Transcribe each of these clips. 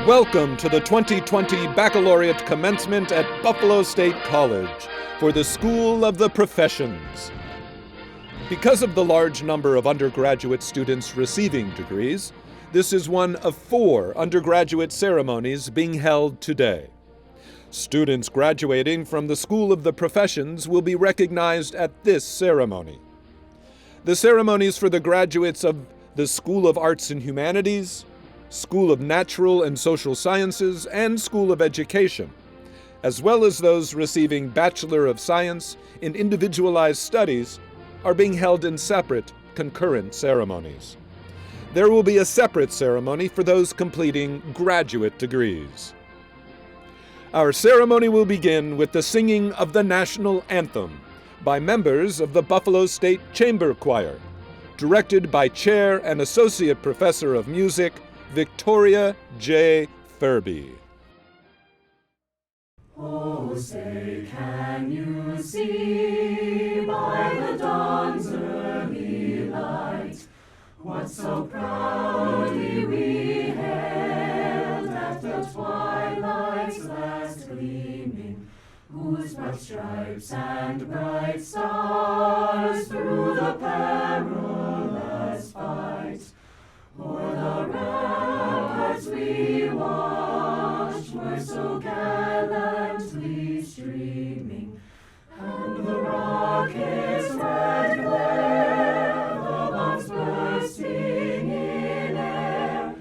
Welcome to the 2020 Baccalaureate Commencement at Buffalo State College for the School of the Professions. Because of the large number of undergraduate students receiving degrees, this is one of 4 undergraduate ceremonies being held today. Students graduating from the School of the Professions will be recognized at this ceremony. The ceremonies for the graduates of the School of Arts and Humanities, School of Natural and Social Sciences, and School of Education, as well as those receiving Bachelor of Science in Individualized Studies, are being held in separate, concurrent ceremonies. There will be a separate ceremony for those completing graduate degrees. Our ceremony will begin with the singing of the National Anthem by members of the Buffalo State Chamber Choir, directed by Chair and Associate Professor of Music, Victoria J. Furby. Oh, say, can you see by the dawn's early light what so proudly we hailed at the twilight's last gleaming, whose broad stripes and bright stars through the perilous fight o'er the ramparts we watched were so gallantly streaming, and the rockets' red glare, the bombs bursting in air,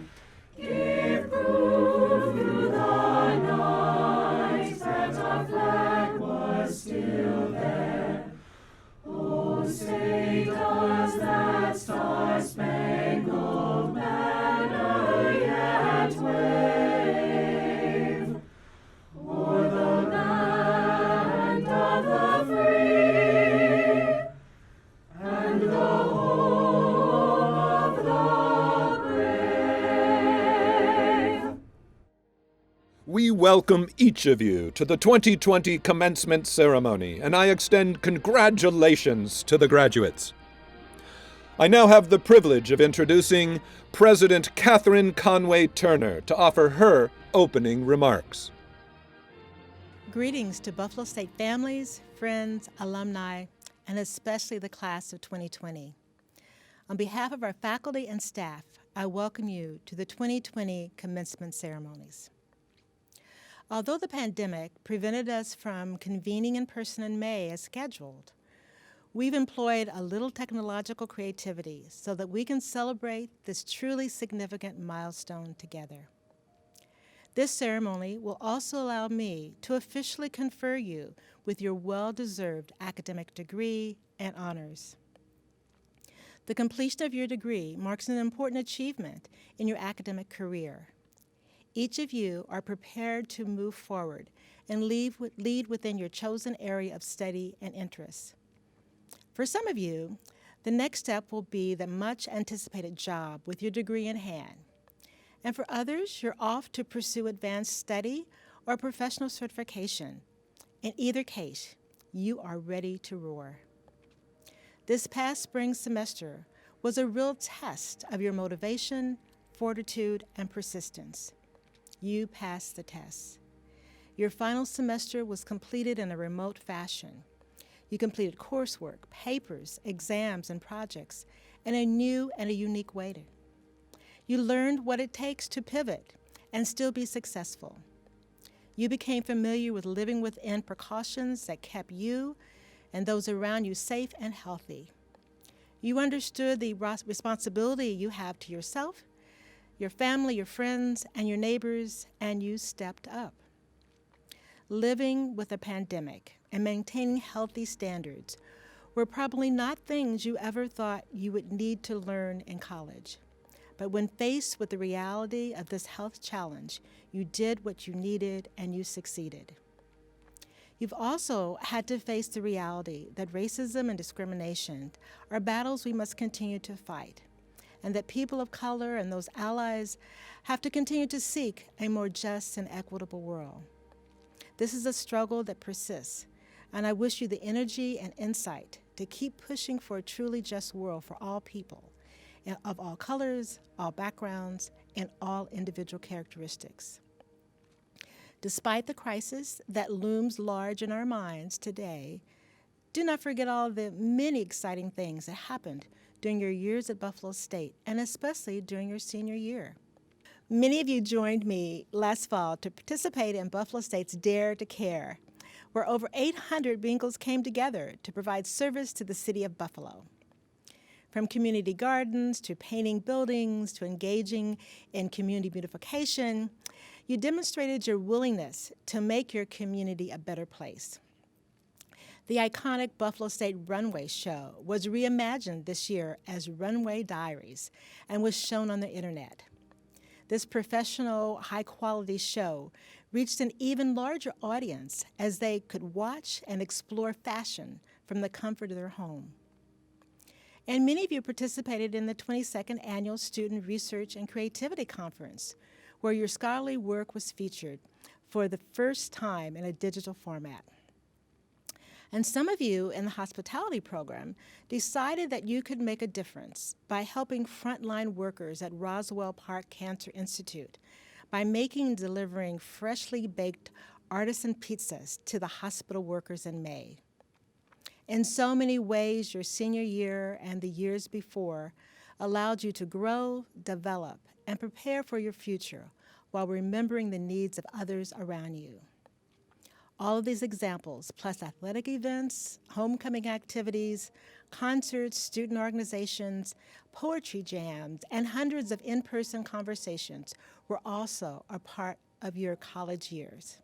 gave proof through the night that our flag was still there. Oh, say, does that star-spangled banner yet wave o'er the land of the free and the home of the brave? We welcome each of you to the 2020 commencement ceremony, and I extend congratulations to the graduates. I now have the privilege of introducing President Catherine Conway Turner to offer her opening remarks. Greetings to Buffalo State families, friends, alumni, and especially the class of 2020. On behalf of our faculty and staff, I welcome you to the 2020 commencement ceremonies. Although the pandemic prevented us from convening in person in May as scheduled, we've employed a little technological creativity so that we can celebrate this truly significant milestone together. This ceremony will also allow me to officially confer you with your well-deserved academic degree and honors. The completion of your degree marks an important achievement in your academic career. Each of you are prepared to move forward and lead within your chosen area of study and interest. For some of you, the next step will be the much anticipated job with your degree in hand. And for others, you're off to pursue advanced study or professional certification. In either case, you are ready to roar. This past spring semester was a real test of your motivation, fortitude, and persistence. You passed the test. Your final semester was completed in a remote fashion. You completed coursework, papers, exams, and projects in a new and a unique way. You learned what it takes to pivot and still be successful. You became familiar with living within precautions that kept you and those around you safe and healthy. You understood the responsibility you have to yourself, your family, your friends, and your neighbors, and you stepped up. Living with a pandemic and maintaining healthy standards were probably not things you ever thought you would need to learn in college. But when faced with the reality of this health challenge, you did what you needed and you succeeded. You've also had to face the reality that racism and discrimination are battles we must continue to fight, and that people of color and those allies have to continue to seek a more just and equitable world. This is a struggle that persists, and I wish you the energy and insight to keep pushing for a truly just world for all people, of all colors, all backgrounds, in all individual characteristics. Despite the crisis that looms large in our minds today, do not forget all the many exciting things that happened during your years at Buffalo State, and especially during your senior year. Many of you joined me last fall to participate in Buffalo State's Dare to Care, where over 800 Bengals came together to provide service to the city of Buffalo. From community gardens to painting buildings to engaging in community beautification, you demonstrated your willingness to make your community a better place. The iconic Buffalo State Runway Show was reimagined this year as Runway Diaries and was shown on the internet. This professional, high-quality show reached an even larger audience as they could watch and explore fashion from the comfort of their home. And many of you participated in the 22nd Annual Student Research and Creativity Conference, where your scholarly work was featured for the first time in a digital format. And some of you in the hospitality program decided that you could make a difference by helping frontline workers at Roswell Park Cancer Institute by making and delivering freshly baked artisan pizzas to the hospital workers in May. In so many ways, your senior year and the years before allowed you to grow, develop, and prepare for your future while remembering the needs of others around you. All of these examples, plus athletic events, homecoming activities, concerts, student organizations, poetry jams, and hundreds of in-person conversations were also a part of your college years.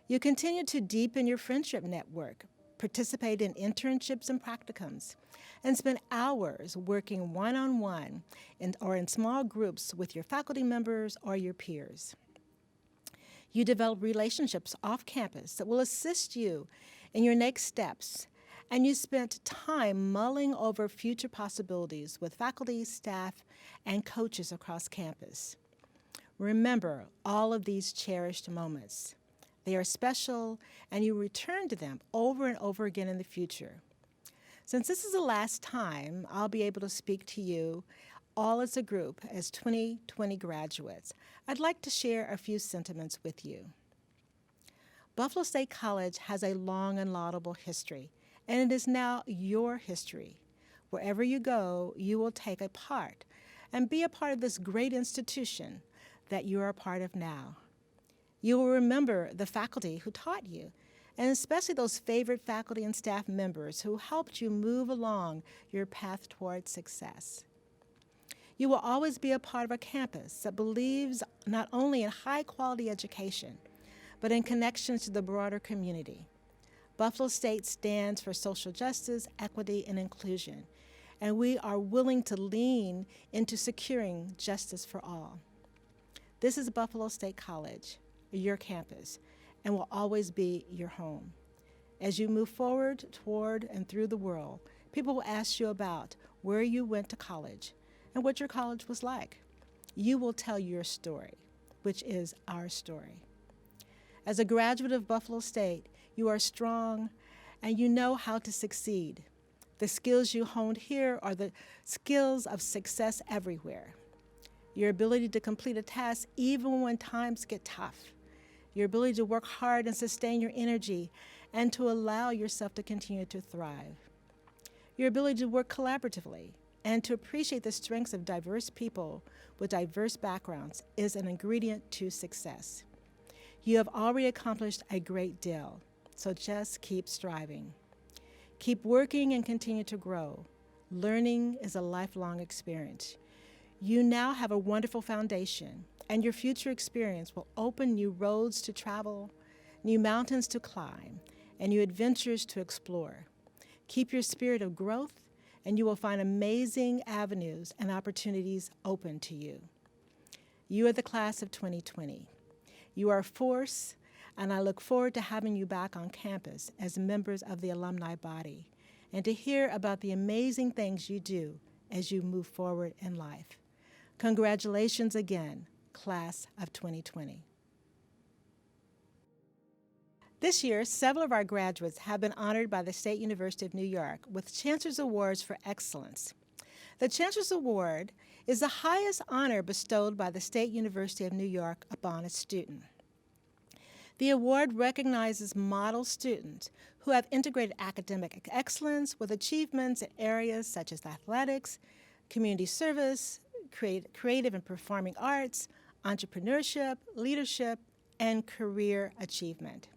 You continue to deepen your friendship network, participate in internships and practicums, and spend hours working one-on-one or in small groups with your faculty members or your peers. You develop relationships off campus that will assist you in your next steps, and you spent time mulling over future possibilities with faculty, staff, and coaches across campus. Remember all of these cherished moments. They are special, and you return to them over and over again in the future. Since this is the last time I'll be able to speak to you all as a group as 2020 graduates, I'd like to share a few sentiments with you. Buffalo State College has a long and laudable history, and it is now your history. Wherever you go, you will take a part and be a part of this great institution that you are a part of now. You will remember the faculty who taught you, and especially those favorite faculty and staff members who helped you move along your path toward success. You will always be a part of a campus that believes not only in high-quality education, but in connections to the broader community. Buffalo State stands for social justice, equity, and inclusion, and we are willing to lean into securing justice for all. This is Buffalo State College, your campus, and will always be your home. As you move forward toward and through the world, people will ask you about where you went to college and what your college was like. You will tell your story, which is our story. As a graduate of Buffalo State, you are strong and you know how to succeed. The skills you honed here are the skills of success everywhere. Your ability to complete a task even when times get tough. Your ability to work hard and sustain your energy and to allow yourself to continue to thrive. Your ability to work collaboratively and to appreciate the strengths of diverse people with diverse backgrounds is an ingredient to success. You have already accomplished a great deal, so just keep striving. Keep working and continue to grow. Learning is a lifelong experience. You now have a wonderful foundation, and your future experience will open new roads to travel, new mountains to climb, and new adventures to explore. Keep your spirit of growth, and you will find amazing avenues and opportunities open to you. You are the class of 2020. You are a force, and I look forward to having you back on campus as members of the alumni body and to hear about the amazing things you do as you move forward in life. Congratulations again, class of 2020. This year, several of our graduates have been honored by the State University of New York with Chancellor's Awards for Excellence. The Chancellor's Award is the highest honor bestowed by the State University of New York upon a student. The award recognizes model students who have integrated academic excellence with achievements in areas such as athletics, community service, creative and performing arts, entrepreneurship, leadership, and career achievement.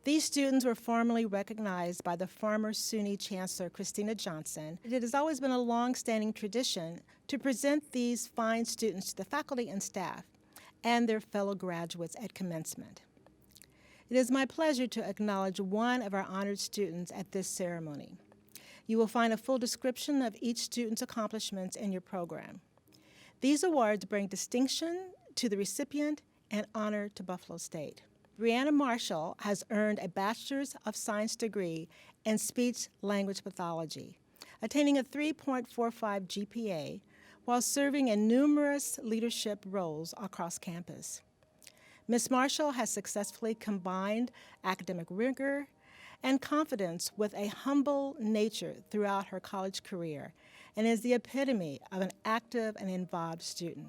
These students were formally recognized by the former SUNY Chancellor Christina Johnson. It has always been a long-standing tradition to present these fine students to the faculty and staff and their fellow graduates at commencement. It is my pleasure to acknowledge one of our honored students at this ceremony. You will find a full description of each student's accomplishments in your program. These awards bring distinction to the recipient and honor to Buffalo State. Brianna Marshall has earned a Bachelor's of Science degree in Speech Language Pathology, attaining a 3.45 GPA while serving in numerous leadership roles across campus. Ms. Marshall has successfully combined academic rigor and confidence with a humble nature throughout her college career and is the epitome of an active and involved student.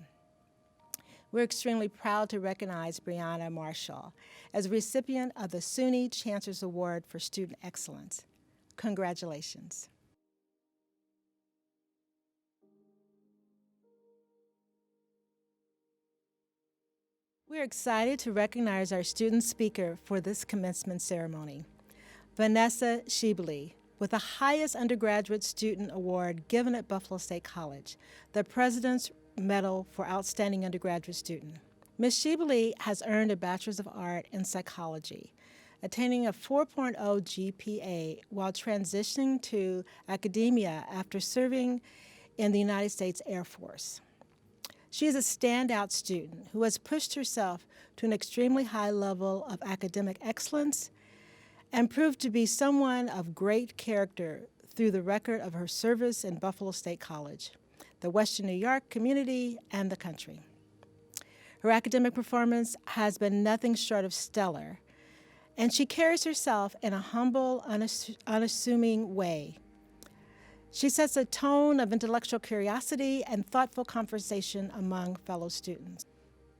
We're extremely proud to recognize Brianna Marshall as a recipient of the SUNY Chancellor's Award for Student Excellence. Congratulations. We're excited to recognize our student speaker for this commencement ceremony, Vanessa Shibeli, with the highest undergraduate student award given at Buffalo State College, the President's Medal for Outstanding Undergraduate Student. Ms. Shibeli has earned a Bachelor's of Art in Psychology, attaining a 4.0 GPA while transitioning to academia after serving in the United States Air Force. She is a standout student who has pushed herself to an extremely high level of academic excellence and proved to be someone of great character through the record of her service in Buffalo State College, the Western New York community, and the country. Her academic performance has been nothing short of stellar, and she carries herself in a humble, unassuming way. She sets a tone of intellectual curiosity and thoughtful conversation among fellow students.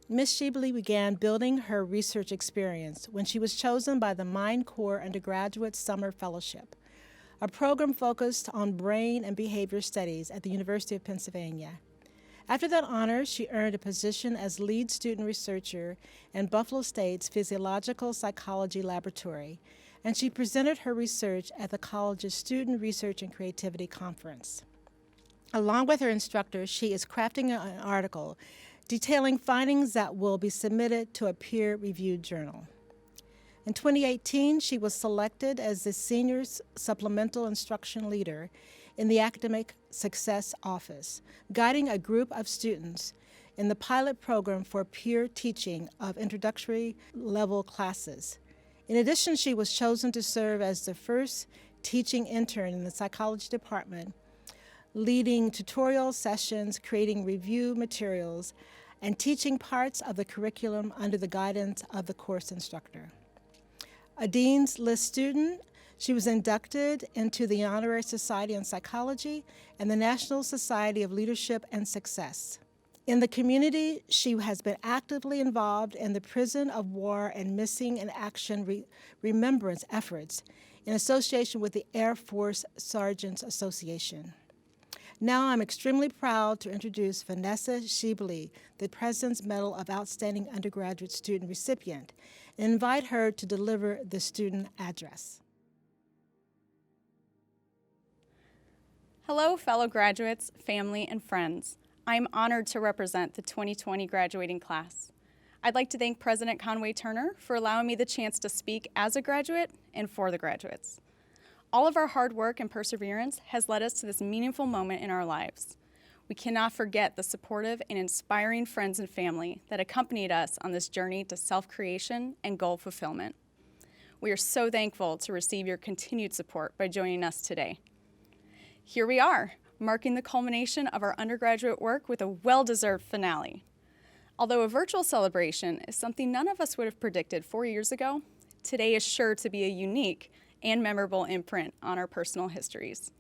Ms. Shibeli began building her research experience when she was chosen by the Mind Corps Undergraduate Summer Fellowship, a program focused on brain and behavior studies at the University of Pennsylvania. After that honor, she earned a position as lead student researcher in Buffalo State's Physiological Psychology Laboratory, and she presented her research at the college's Student Research and Creativity Conference. Along with her instructor, she is crafting an article detailing findings that will be submitted to a peer-reviewed journal. In 2018, she was selected as the Senior Supplemental Instruction Leader in the Academic Success Office, guiding a group of students in the pilot program for peer teaching of introductory level classes. In addition, she was chosen to serve as the first teaching intern in the psychology department, leading tutorial sessions, creating review materials, and teaching parts of the curriculum under the guidance of the course instructor. A Dean's List student, she was inducted into the Honorary Society in Psychology and the National Society of Leadership and Success. In the community, she has been actively involved in the Prison of War and Missing in Action remembrance efforts in association with the Air Force Sergeants Association. Now I'm extremely proud to introduce Vanessa Shibeli, the President's Medal of Outstanding Undergraduate Student recipient, and invite her to deliver the student address. Hello, fellow graduates, family, and friends. I am honored to represent the 2020 graduating class. I'd like to thank President Conway Turner for allowing me the chance to speak as a graduate and for the graduates. All of our hard work and perseverance has led us to this meaningful moment in our lives. We cannot forget the supportive and inspiring friends and family that accompanied us on this journey to self-creation and goal fulfillment. We are so thankful to receive your continued support by joining us today. Here we are, marking the culmination of our undergraduate work with a well-deserved finale. Although a virtual celebration is something none of us would have predicted 4 years ago, today is sure to be a unique and memorable imprint on our personal histories.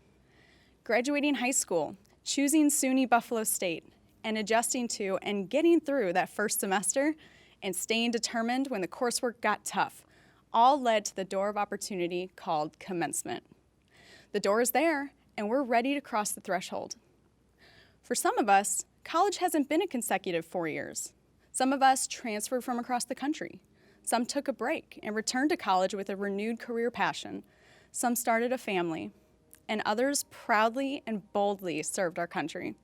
Graduating high school, choosing SUNY Buffalo State and adjusting to and getting through that first semester and staying determined when the coursework got tough all led to the door of opportunity called commencement. The door is there, and we're ready to cross the threshold. For some of us, college hasn't been a consecutive 4 years. Some of us transferred from across the country. Some took a break and returned to college with a renewed career passion. Some started a family, and others proudly and boldly served our country.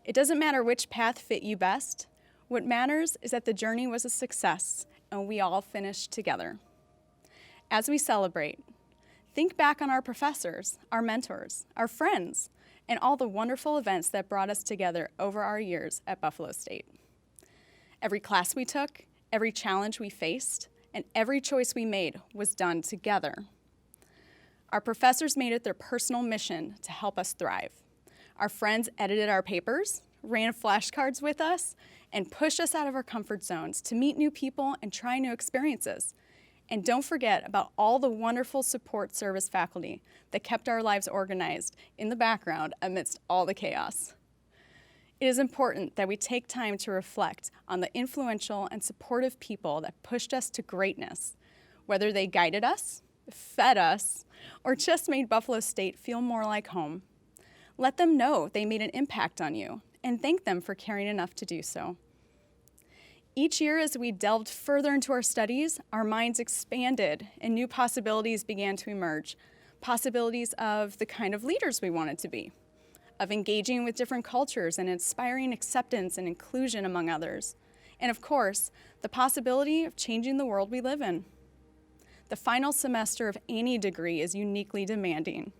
It doesn't matter which path fit you best. What matters is that the journey was a success, and we all finished together. As we celebrate, think back on our professors, our mentors, our friends, and all the wonderful events that brought us together over our years at Buffalo State. Every class we took, every challenge we faced, and every choice we made was done together. Our professors made it their personal mission to help us thrive. Our friends edited our papers, ran flashcards with us, and pushed us out of our comfort zones to meet new people and try new experiences. And don't forget about all the wonderful support service faculty that kept our lives organized in the background amidst all the chaos. It is important that we take time to reflect on the influential and supportive people that pushed us to greatness, whether they guided us, fed us, or just made Buffalo State feel more like home. Let them know they made an impact on you, and thank them for caring enough to do so. Each year, as we delved further into our studies, our minds expanded and new possibilities began to emerge. Possibilities of the kind of leaders we wanted to be, of engaging with different cultures and inspiring acceptance and inclusion among others, and of course, the possibility of changing the world we live in. The final semester of any degree is uniquely demanding.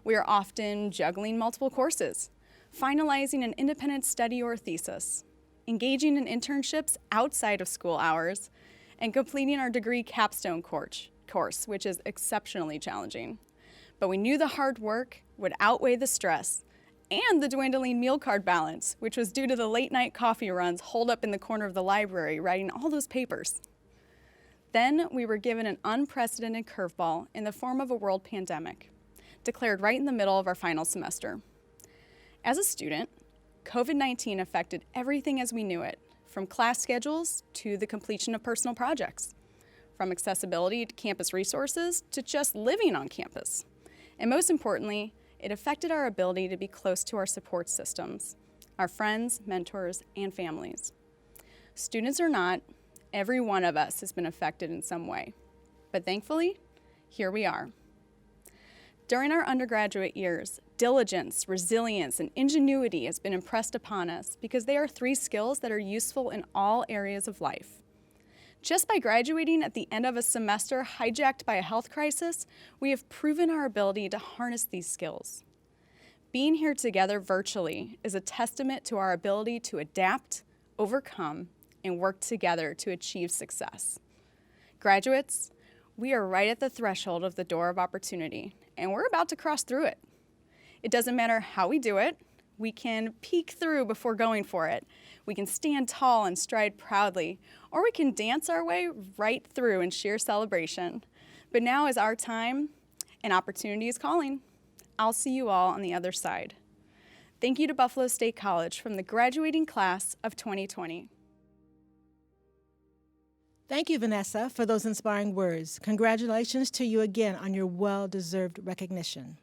We are often juggling multiple courses, finalizing an independent study or thesis, engaging in internships outside of school hours, and completing our degree capstone course, which is exceptionally challenging. But we knew the hard work would outweigh the stress and the dwindling meal card balance, which was due to the late night coffee runs holed up in the corner of the library writing all those papers. Then we were given an unprecedented curveball in the form of a world pandemic, declared right in the middle of our final semester. As a student, COVID-19 affected everything as we knew it, from class schedules to the completion of personal projects, from accessibility to campus resources to just living on campus. And most importantly, it affected our ability to be close to our support systems, our friends, mentors, and families. Students or not, every one of us has been affected in some way. But thankfully, here we are. During our undergraduate years, diligence, resilience, and ingenuity has been impressed upon us because they are 3 skills that are useful in all areas of life. Just by graduating at the end of a semester hijacked by a health crisis, we have proven our ability to harness these skills. Being here together virtually is a testament to our ability to adapt, overcome, and work together to achieve success. Graduates, we are right at the threshold of the door of opportunity, and we're about to cross through it. It doesn't matter how we do it. We can peek through before going for it. We can stand tall and stride proudly, or we can dance our way right through in sheer celebration. But now is our time, and opportunity is calling. I'll see you all on the other side. Thank you to Buffalo State College from the graduating class of 2020. Thank you, Vanessa, for those inspiring words. Congratulations to you again on your well-deserved recognition.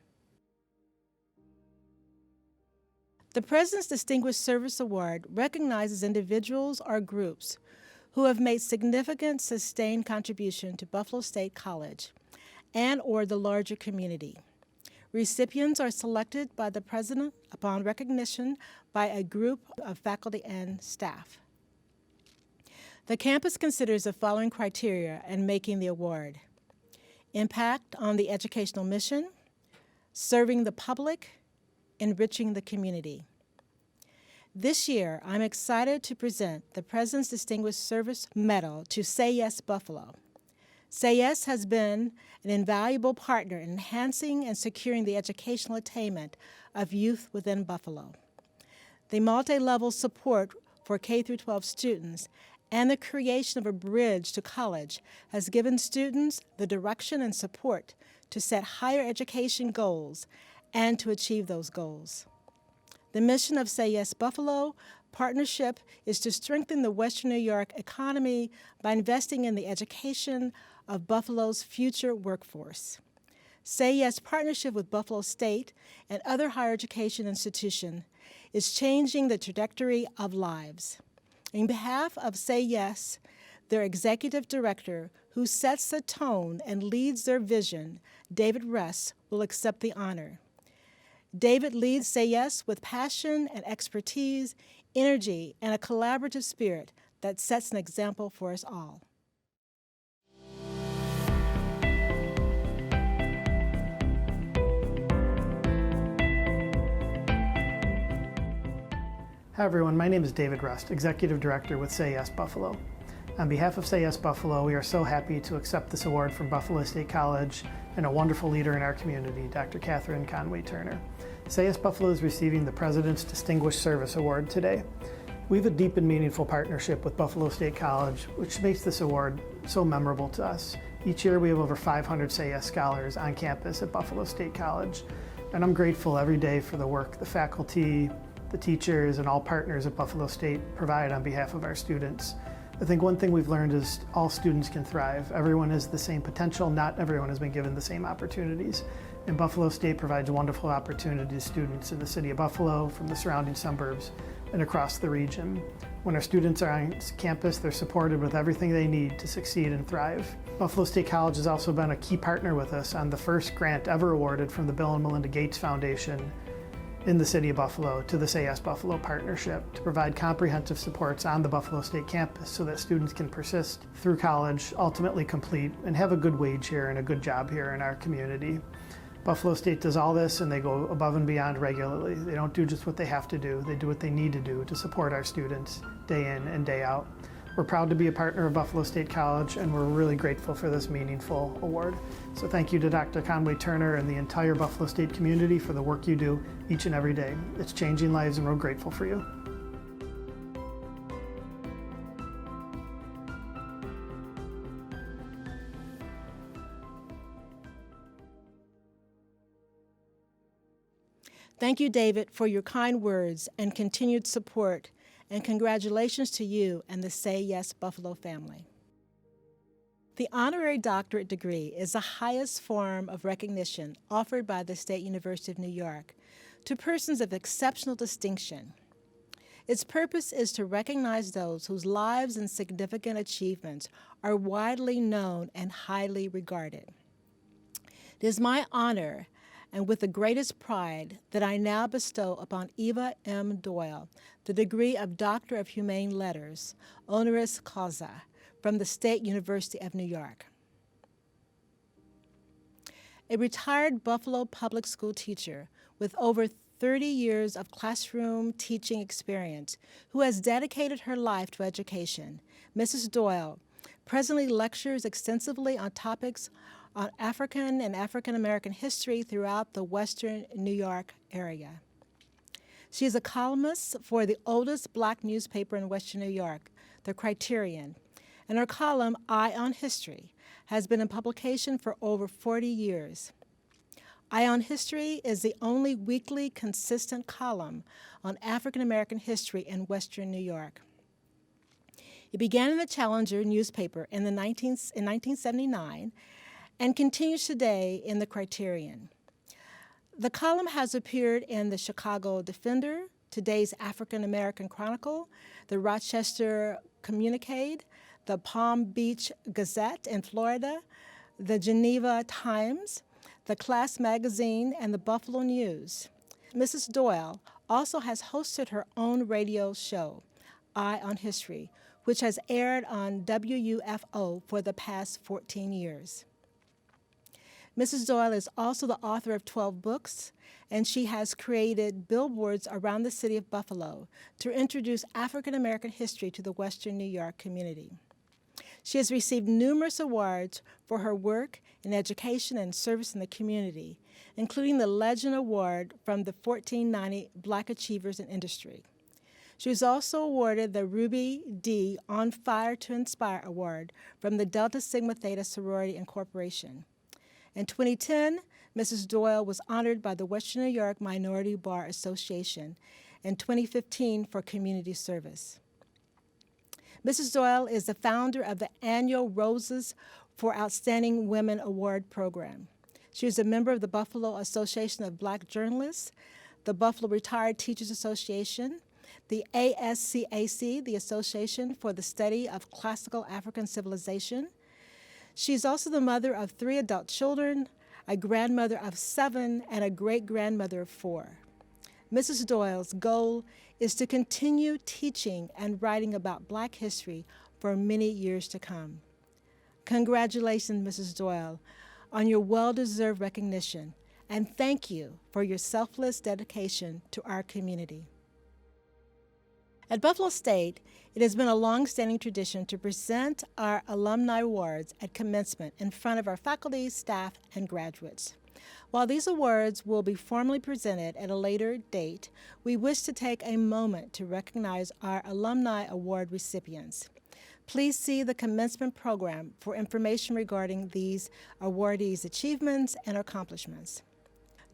The President's Distinguished Service Award recognizes individuals or groups who have made significant, sustained contribution to Buffalo State College and/or the larger community. Recipients are selected by the President upon recognition by a group of faculty and staff. The campus considers the following criteria in making the award: impact on the educational mission, serving the public, enriching the community. This year, I'm excited to present the President's Distinguished Service Medal to Say Yes Buffalo. Say Yes has been an invaluable partner in enhancing and securing the educational attainment of youth within Buffalo. The multi-level support for K-12 students and the creation of a bridge to college has given students the direction and support to set higher education goals and to achieve those goals. The mission of Say Yes Buffalo partnership is to strengthen the Western New York economy by investing in the education of Buffalo's future workforce. Say Yes partnership with Buffalo State and other higher education institutions is changing the trajectory of lives. On behalf of Say Yes, their executive director, who sets the tone and leads their vision, David Russ, will accept the honor. David leads Say Yes with passion and expertise, energy, and a collaborative spirit that sets an example for us all. Hi everyone, my name is David Rust, Executive Director with Say Yes Buffalo. On behalf of Say Yes Buffalo, we are so happy to accept this award from Buffalo State College and a wonderful leader in our community, Dr. Catherine Conway Turner. Say Yes Buffalo is receiving the President's Distinguished Service Award today. We have a deep and meaningful partnership with Buffalo State College, which makes this award so memorable to us. Each year we have over 500 Say Yes scholars on campus at Buffalo State College, and I'm grateful every day for the work the faculty, the teachers, and all partners at Buffalo State provide on behalf of our students. I think one thing we've learned is all students can thrive. Everyone has the same potential, not everyone has been given the same opportunities. And Buffalo State provides wonderful opportunities to students in the city of Buffalo, from the surrounding suburbs, and across the region. When our students are on campus, they're supported with everything they need to succeed and thrive. Buffalo State College has also been a key partner with us on the first grant ever awarded from the Bill and Melinda Gates Foundation in the city of Buffalo to the Say Yes Buffalo partnership to provide comprehensive supports on the Buffalo State campus so that students can persist through college, ultimately complete, and have a good wage here and a good job here in our community. Buffalo State does all this, and they go above and beyond regularly. They don't do just what they have to do, they do what they need to do to support our students day in and day out. We're proud to be a partner of Buffalo State College, and we're really grateful for this meaningful award. So thank you to Dr. Conway Turner and the entire Buffalo State community for the work you do each and every day. It's changing lives, and we're grateful for you. Thank you, David, for your kind words and continued support, and congratulations to you and the Say Yes Buffalo family. The honorary doctorate degree is the highest form of recognition offered by the State University of New York to persons of exceptional distinction. Its purpose is to recognize those whose lives and significant achievements are widely known and highly regarded. It is my honor and with the greatest pride that I now bestow upon Eva M. Doyle the degree of Doctor of Humane Letters, honoris causa, from the State University of New York. A retired Buffalo public school teacher with over 30 years of classroom teaching experience who has dedicated her life to education, Mrs. Doyle presently lectures extensively on topics on African and African American history throughout the Western New York area. She is a columnist for the oldest Black newspaper in Western New York, The Criterion, and her column, Eye on History, has been in publication for over 40 years. Eye on History is the only weekly consistent column on African American history in Western New York. It began in the Challenger newspaper in 1979 and continues today in the Criterion. The column has appeared in the Chicago Defender, today's African American Chronicle, the Rochester Communicade, the Palm Beach Gazette in Florida, the Geneva Times, the Class Magazine, and the Buffalo News. Mrs. Doyle also has hosted her own radio show, Eye on History, which has aired on WUFO for the past 14 years. Mrs. Doyle is also the author of 12 books, and she has created billboards around the city of Buffalo to introduce African American history to the Western New York community. She has received numerous awards for her work in education and service in the community, including the Legend Award from the 1490 Black Achievers in Industry. She was also awarded the Ruby D. On Fire to Inspire Award from the Delta Sigma Theta Sorority Incorporation. In 2010, Mrs. Doyle was honored by the Western New York Minority Bar Association in 2015 for community service. Mrs. Doyle is the founder of the annual Roses for Outstanding Women Award program. She is a member of the Buffalo Association of Black Journalists, the Buffalo Retired Teachers Association, the ASCAC, the Association for the Study of Classical African Civilization. She's also the mother of 3 adult children, a grandmother of 7, and a great-grandmother of 4. Mrs. Doyle's goal is to continue teaching and writing about Black history for many years to come. Congratulations, Mrs. Doyle, on your well-deserved recognition, and thank you for your selfless dedication to our community. At Buffalo State, it has been a long-standing tradition to present our alumni awards at commencement in front of our faculty, staff, and graduates. While these awards will be formally presented at a later date, we wish to take a moment to recognize our alumni award recipients. Please see the commencement program for information regarding these awardees' achievements and accomplishments.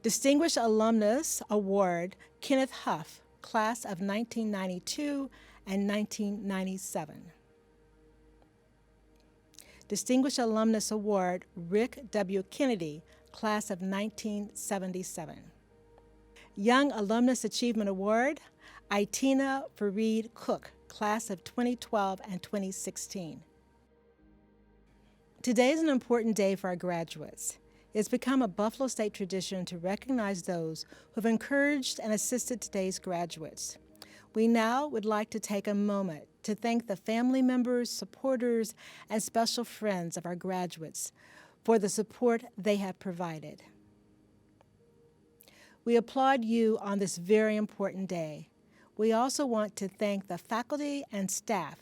Distinguished Alumnus Award, Kenneth Huff, class of 1992 and 1997. Distinguished Alumnus Award, Rick W. Kennedy, class of 1977. Young Alumnus Achievement Award, Itina Fareed Cook, class of 2012 and 2016. Today is an important day for our graduates. It's become a Buffalo State tradition to recognize those who have encouraged and assisted today's graduates. We now would like to take a moment to thank the family members, supporters, and special friends of our graduates for the support they have provided. We applaud you on this very important day. We also want to thank the faculty and staff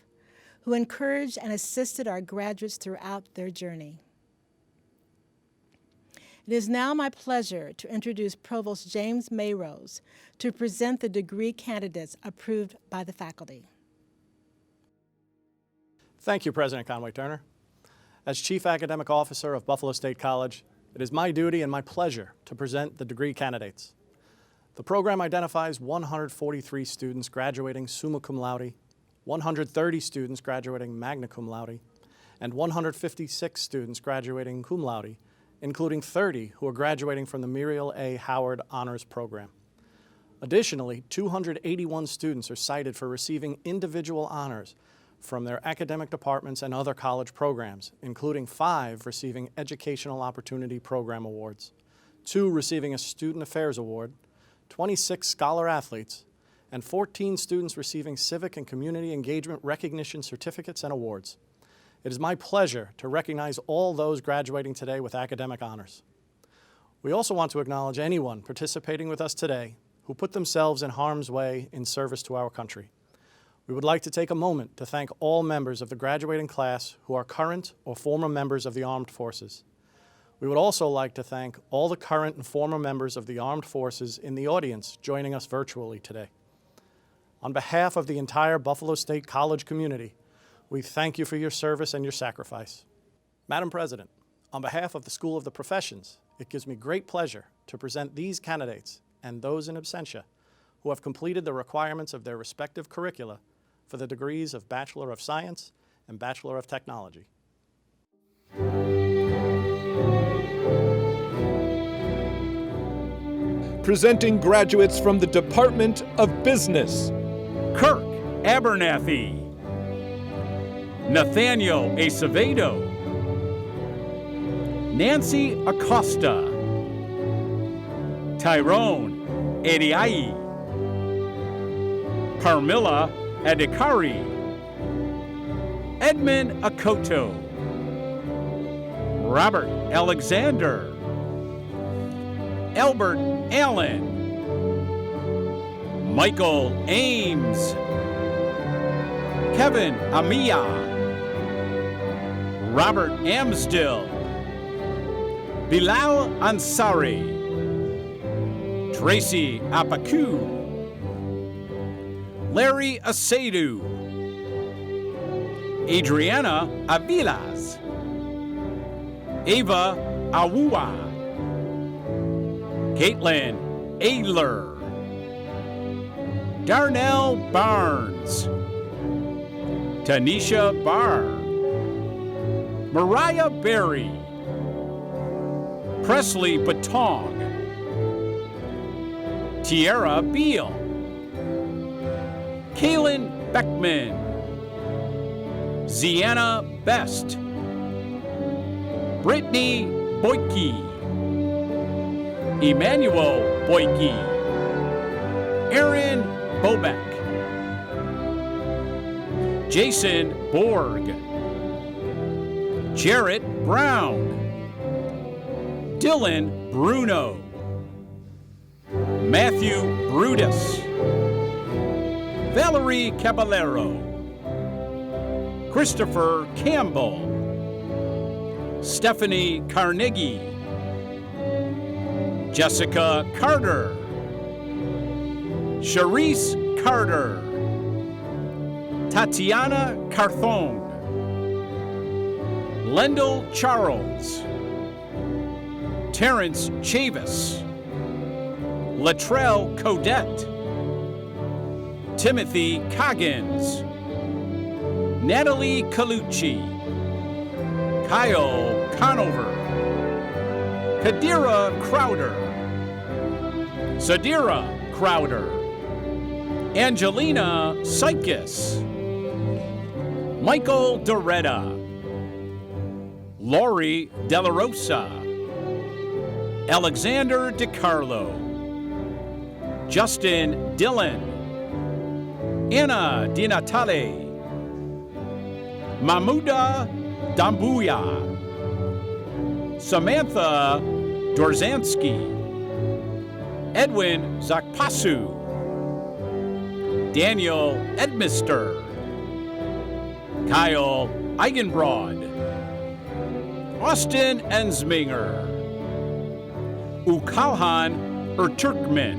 who encouraged and assisted our graduates throughout their journey. It is now my pleasure to introduce Provost James Mayrose to present the degree candidates approved by the faculty. Thank you, President Conway-Turner. As Chief Academic Officer of Buffalo State College, it is my duty and my pleasure to present the degree candidates. The program identifies 143 students graduating summa cum laude, 130 students graduating magna cum laude, and 156 students graduating cum laude, including 30 who are graduating from the Muriel A. Howard Honors Program. Additionally, 281 students are cited for receiving individual honors from their academic departments and other college programs, including 5 receiving Educational Opportunity Program Awards, 2 receiving a Student Affairs Award, 26 Scholar Athletes, and 14 students receiving Civic and Community Engagement Recognition Certificates and Awards. It is my pleasure to recognize all those graduating today with academic honors. We also want to acknowledge anyone participating with us today who put themselves in harm's way in service to our country. We would like to take a moment to thank all members of the graduating class who are current or former members of the armed forces. We would also like to thank all the current and former members of the armed forces in the audience joining us virtually today. On behalf of the entire Buffalo State College community, we thank you for your service and your sacrifice. Madam President, on behalf of the School of the Professions, it gives me great pleasure to present these candidates and those in absentia who have completed the requirements of their respective curricula for the degrees of Bachelor of Science and Bachelor of Technology. Presenting graduates from the Department of Business. Kirk Abernathy, Nathaniel Acevedo, Nancy Acosta, Tyrone Ediayi, Carmilla Adikari, Edmund Akoto, Robert Alexander, Albert Allen, Michael Ames, Kevin Amia, Robert Amstill, Bilal Ansari, Tracy Apaku, Larry Asedu, Adriana Avilas, Ava Awua, Caitlin Ayler, Darnell Barnes, Tanisha Barr, Mariah Berry, Presley Batong, Tiara Beal, Kaylin Beckman, Ziana Best, Brittany Boyke, Emmanuel Boyke, Aaron Bobek, Jason Borg, Jarrett Brown, Dylan Bruno, Matthew Brutus, Valerie Caballero, Christopher Campbell, Stephanie Carnegie, Jessica Carter, Charisse Carter, Tatiana Carthon, Lendell Charles, Terrence Chavis, Latrell Codette, Timothy Coggins, Natalie Colucci, Kyle Conover, Kadira Crowder, Sadira Crowder, Angelina Sykes, Michael Doretta, Lori Della Rosa, Alexander DiCarlo, Justin Dillon, Anna Di Natale, Mahmuda Dambuya, Samantha Dorzansky, Edwin Zakpasu, Daniel Edmister, Kyle Eigenbrod, Austin Ensminger, Ukalhan Erturkman,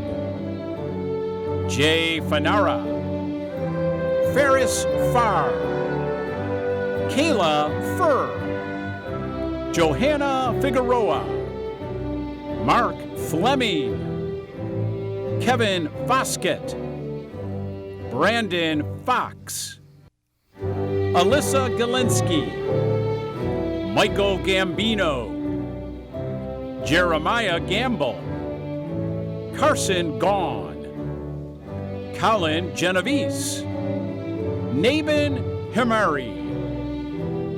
Jay Fanara, Ferris Farr, Kayla Furr, Johanna Figueroa, Mark Fleming, Kevin Foskett, Brandon Fox, Alyssa Galinsky, Michael Gambino, Jeremiah Gamble, Carson Gaughan, Colin Genovese, Nabin Himari,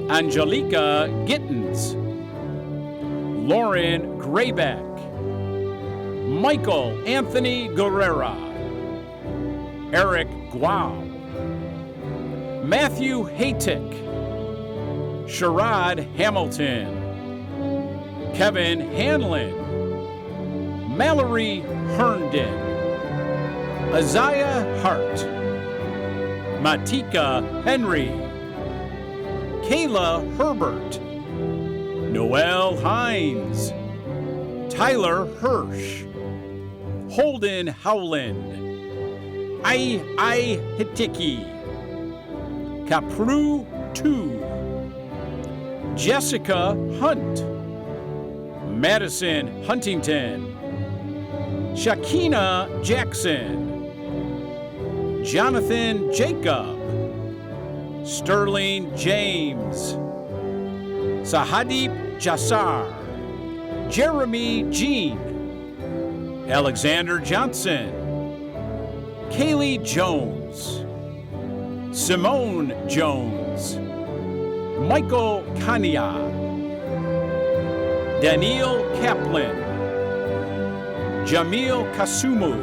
Angelica Gittens, Lauren Grayback, Michael Anthony Guerrera, Eric Guau, Matthew Haytick, Sherrod Hamilton, Kevin Hanlon, Mallory Herndon, Isaiah Hart, Matika Henry, Kayla Herbert, Noel Hines, Tyler Hirsch, Holden Howland, I Hitiki, Capru 2, Jessica Hunt, Madison Huntington, Shakina Jackson, Jonathan Jacob, Sterling James, Sahadip Jassar, Jeremy Jean, Alexander Johnson, Kaylee Jones, Simone Jones, Michael Kania, Daniel Kaplan, Jamil Kasumu,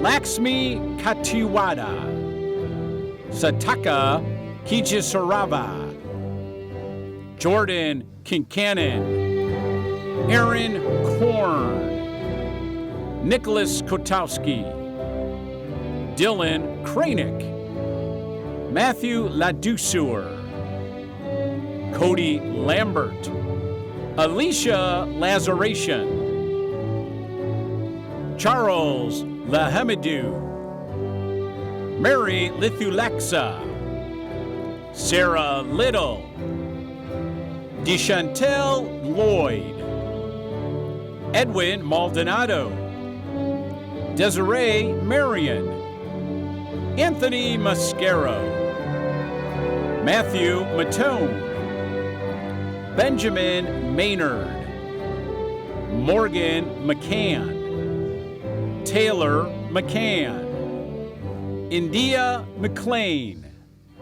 Laxmi Katiwada, Sataka Kijisarava, Jordan Kincannon, Aaron Korn, Nicholas Kotowski, Dylan Kranick, Matthew Ladouceur, Cody Lambert, Alicia Lazaration, Charles Lahamidou, Mary Lithulexa, Sarah Little, DeChantel Lloyd, Edwin Maldonado, Desiree Marion, Anthony Mascaro, Matthew Matone, Benjamin Maynard, Morgan McCann, Taylor McCann, India McLean,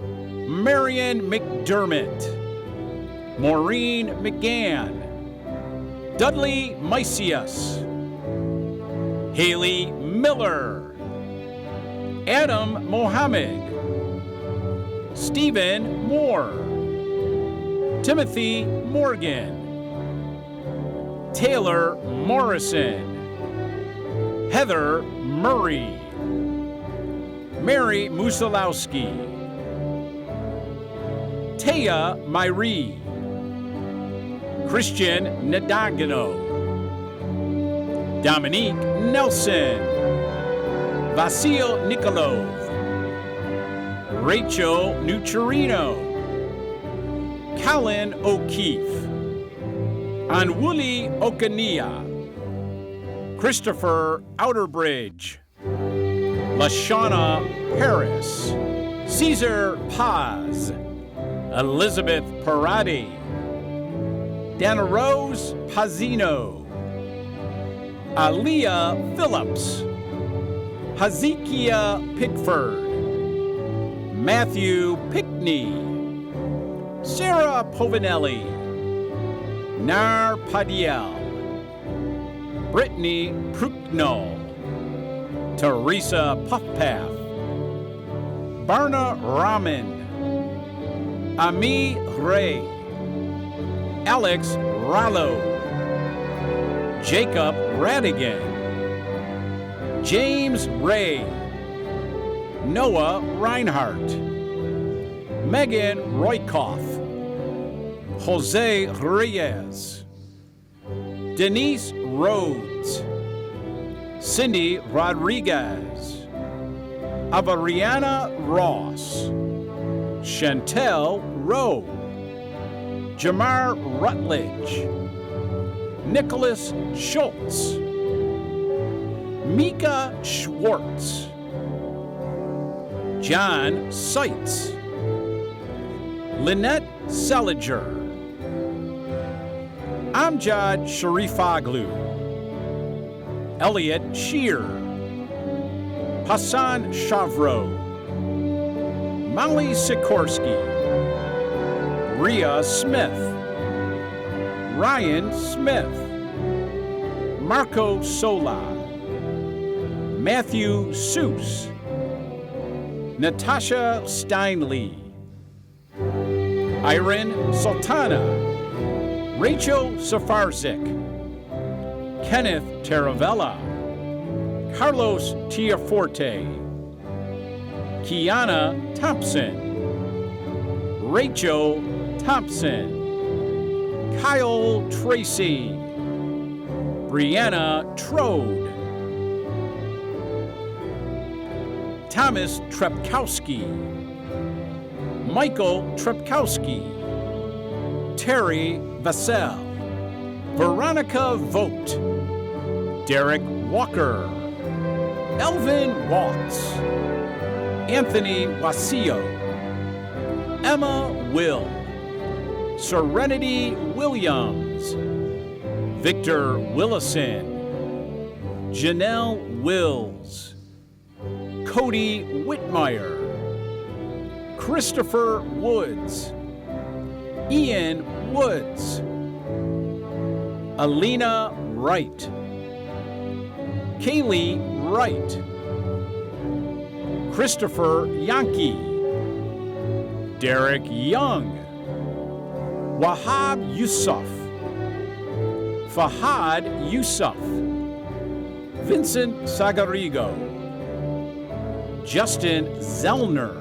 Marion McDermott, Maureen McGann, Dudley Mycius, Haley Miller, Adam Mohammed, Stephen Moore, Timothy Morgan, Taylor Morrison, Heather Murray, Mary Musalowski, Taya Myrie, Christian Nadagano, Dominique Nelson, Vasil Nikolov, Rachel Nucherino, Colin O'Keefe, Anwuli Okania, Christopher Outerbridge, Lashana Harris, Caesar Paz, Elizabeth Parati, Dana Rose Pazino, Aaliyah Phillips, Hezekiah Pickford, Matthew Pickney, Sarah Povinelli, Nar Padiel, Brittany Pruknall, Teresa Puffpath, Barna Raman, Ami Ray, Alex Rallo, Jacob Radigan, James Ray, Noah Reinhardt, Megan Roykoff, Jose Reyes, Denise Rhodes, Cindy Rodriguez, Avariana Ross, Chantel Rowe, Jamar Rutledge, Nicholas Schultz, Mika Schwartz, John Seitz, Lynette Seliger, Amjad Sharifaglu, Elliot Shear, Hassan Chavro, Molly Sikorsky, Rhea Smith, Ryan Smith, Marco Sola, Matthew Seuss, Natasha Steinley, Irene Sultana, Rachel Safarzik, Kenneth Taravella, Carlos Tiaforte, Kiana Thompson, Rachel Thompson, Kyle Tracy, Brianna Trode, Thomas Trepkowski, Michael Trepkowski, Terry Vassell, Veronica Vogt, Derek Walker, Elvin Watts, Anthony Wasio, Emma Will, Serenity Williams, Victor Willison, Janelle Wills, Cody Whitmire, Christopher Woods, Ian Woods, Alina Wright, Kaylee Wright, Christopher Yankee, Derek Young, Wahab Yusuf, Fahad Yusuf, Vincent Sagarigo, Justin Zellner,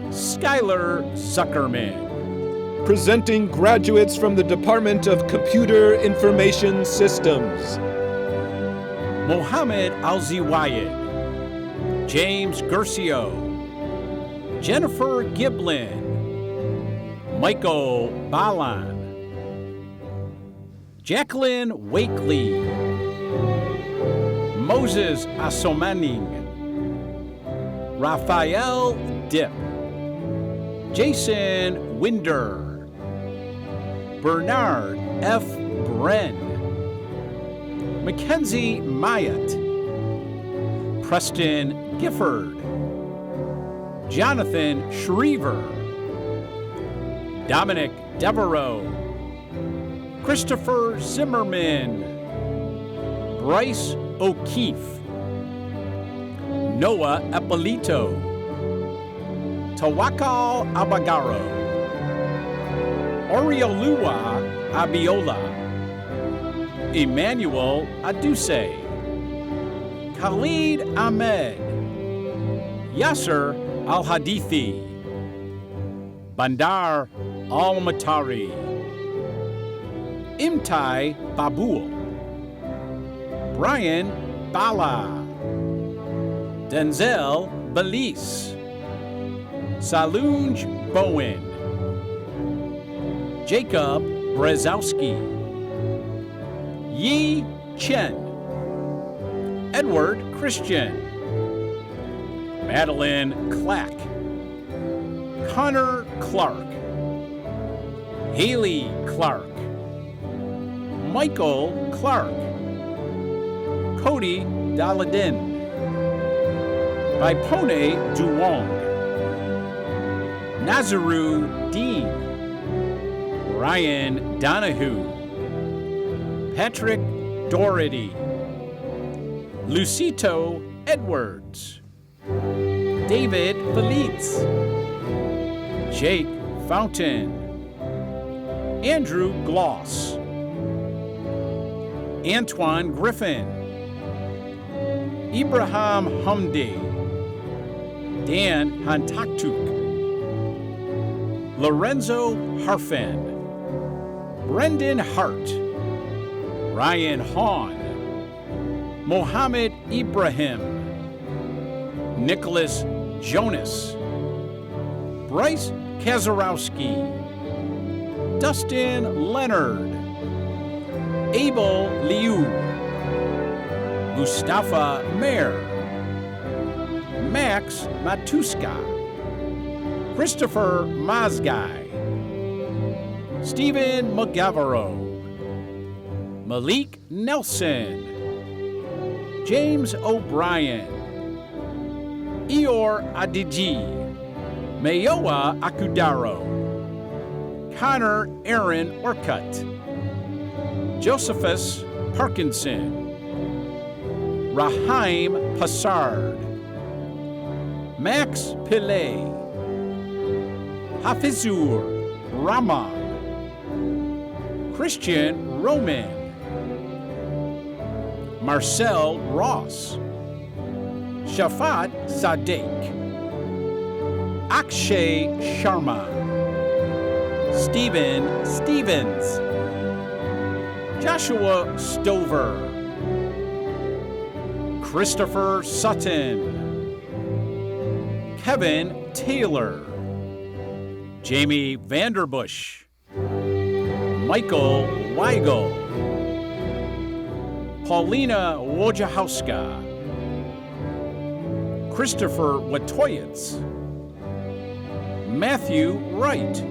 Skylar Zuckerman. Presenting graduates from the Department of Computer Information Systems. Mohammed Alziwayed, James Gercio, Jennifer Giblin, Michael Balan, Jacqueline Wakely, Moses Asomaning, Raphael Dipp, Jason Winder, Bernard F. Bren, Mackenzie Myatt, Preston Gifford, Jonathan Schriever, Dominic Devereaux, Christopher Zimmerman, Bryce O'Keefe, Noah Eppolito, Tawakal Abagaro, Oriolua Abiola, Emmanuel Aduse, Khalid Ahmed, Yasser Al-Hadithi, Bandar Al-Matari, Imtai Babul, Brian Bala, Denzel Belize, Salunj Bowen, Jacob Brzezowski, Yi Chen, Edward Christian, Madeline Clack, Connor Clark, Haley Clark, Michael Clark, Cody Daladin, Bipone Duwong, Nazaru Dean, Ryan Donahue, Patrick Doherty, Lucito Edwards, David Feliz, Jake Fountain, Andrew Gloss, Antoine Griffin, Ibrahim Hamdi, Dan Hantaktuk, Lorenzo Harfin, Brendan Hart, Ryan Hahn, Mohammed Ibrahim, Nicholas Jonas, Bryce Kazarowski, Dustin Leonard, Abel Liu, Mustafa Mayer, Max Matuska, Christopher Mazgai, Stephen McGavero, Malik Nelson, James O'Brien, Eor Adiji, Mayoa Akudaro, Connor Aaron Orcutt, Josephus Parkinson, Raheim Passard, Max Pillay, Hafizur Rahman, Christian Roman, Marcel Ross, Shafat Sadiq, Akshay Sharma, Stephen Stevens, Joshua Stover, Christopher Sutton, Kevin Taylor, Jamie Vanderbush, Michael Weigel, Paulina Wojciechowska, Christopher Watoyitz, Matthew Wright,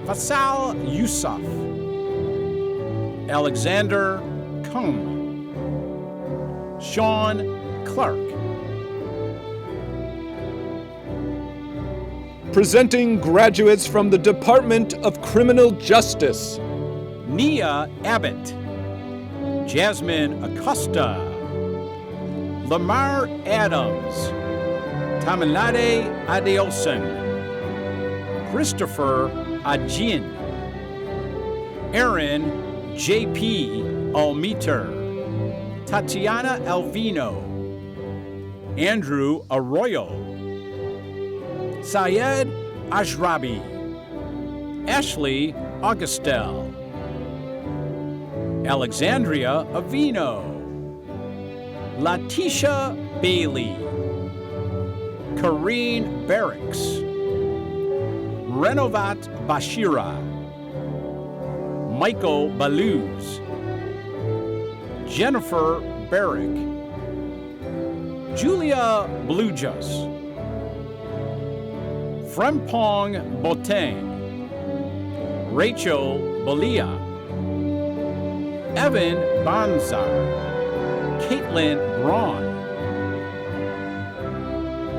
Fasal Yusuf, Alexander Kum, Sean Clark. Presenting graduates from the Department of Criminal Justice. Nia Abbott, Jasmine Acosta, Lamar Adams, Tamilade Adeosun, Christopher Ajin, Aaron J.P. Almeter, Tatiana Alvino, Andrew Arroyo, Syed Ashrabi, Ashley Augustel, Alexandria Avino, Latisha Bailey, Kareen Barracks, Renovat Bashira, Michael Baluz, Jennifer Barrick, Julia Blujas, Frempong Boteng, Rachel Bolia, Evan Banzar, Caitlin Braun,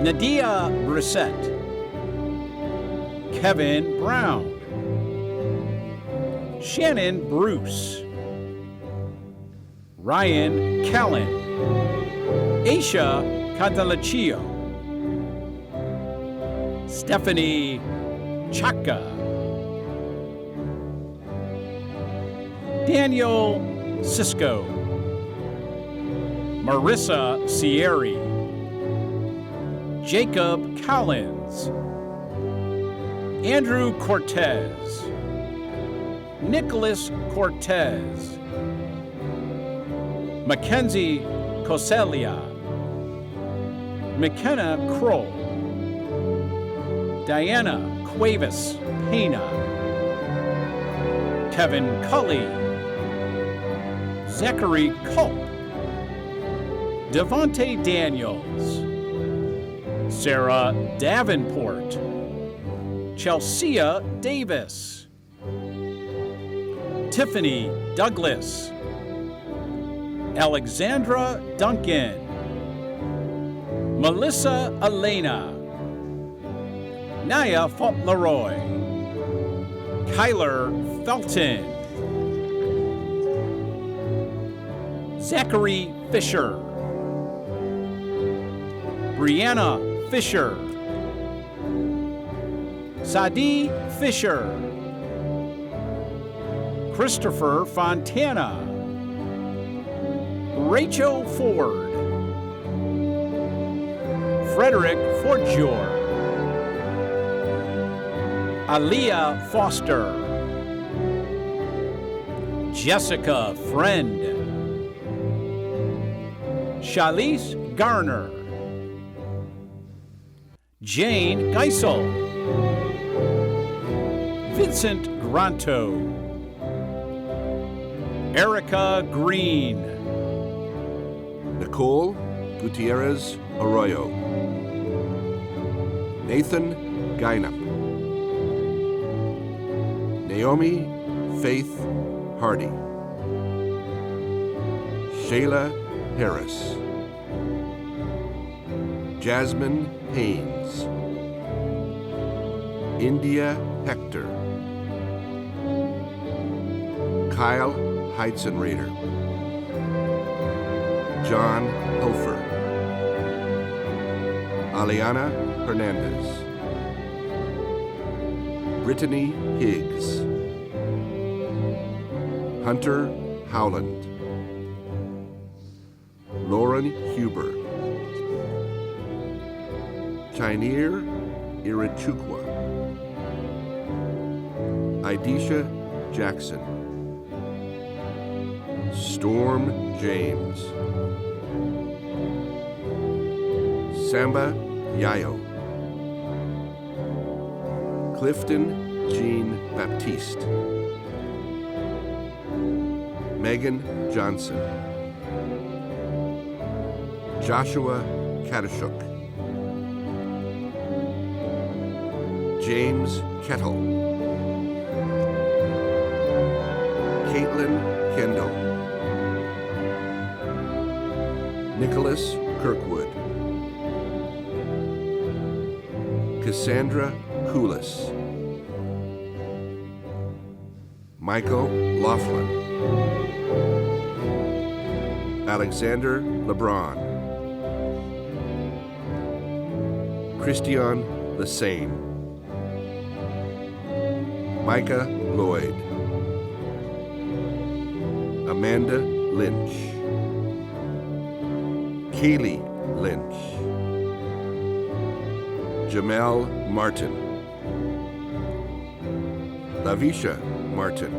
Nadia Brissett, Kevin Brown, Shannon Bruce, Ryan Callan, Aisha Cantalaccio, Stephanie Chaka, Daniel Cisco, Marissa Sierri, Jacob Collins, Andrew Cortez, Nicholas Cortez, Mackenzie Coselia, McKenna Kroll, Diana Cuevas Pena, Kevin Cully, Zachary Culp, Devontae Daniels, Sarah Davenport, Chelsea Davis, Tiffany Douglas, Alexandra Duncan, Melissa Elena, Naya Fauntleroy, Kyler Felton, Zachary Fisher, Brianna Fisher, Sadi Fisher, Christopher Fontana, Rachel Ford, Frederick Fortjor, Aaliyah Foster, Jessica Friend, Shalice Garner, Jane Geisel, Vincent Granto, Erica Green, Nicole Gutierrez Arroyo, Nathan Gainup, Naomi Faith Hardy, Shayla Harris, Jasmine Haynes, India Hector, Kyle Heitzenrader, John Hilfer, Aliana Hernandez, Brittany Higgs, Hunter Howland, Lauren Huber, Chinir Irichukwa, Idisha Jackson, Storm James, Samba Yayo, Clifton Jean Baptiste, Megan Johnson, Joshua Kadashuk, James Kettle, Caitlin Kendall, Nicholas Kirkwood, Cassandra Koulis, Michael Laughlin, Alexander LeBron, Christian Lesane, Micah Lloyd, Amanda Lynch, Kaylee Lynch, Jamel Martin, Lavisha Martin,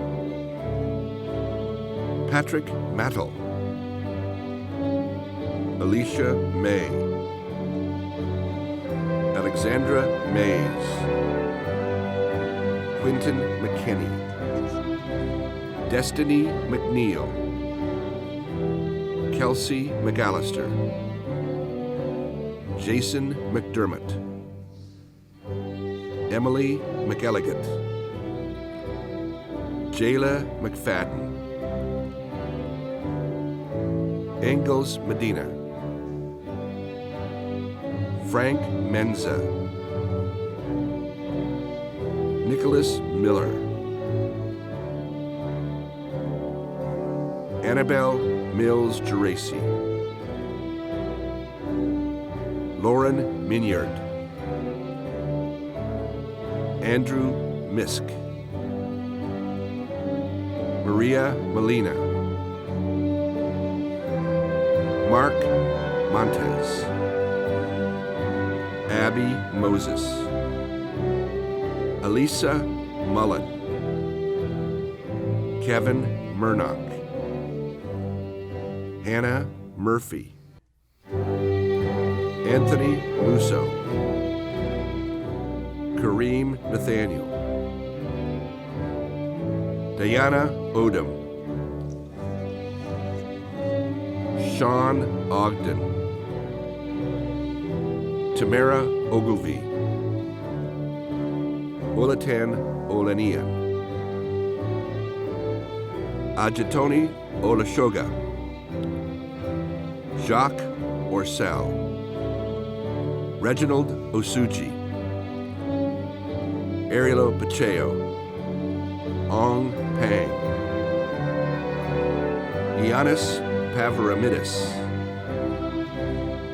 Patrick Mattel, Alicia May, Alexandra Mays, Quinton McKinney, Destiny McNeil, Kelsey McAllister, Jason McDermott, Emily McElligott, Jayla McFadden, Engels Medina, Frank Menza, Nicholas Miller, Annabelle Mills Geraci, Lauren Minyard, Andrew Misk, Maria Molina, Mark Montez, Abby Moses, Elisa Mullen, Kevin Murnock, Hannah Murphy, Anthony Musso, Kareem Nathaniel, Diana Odom, Sean Ogden, Tamara Ogilvie, Olatan Olanian, Ajitoni Olashoga, Jacques Orsal, Reginald Osuji, Arielo Pacheco, Ong Pang, Giannis Pavaramidis,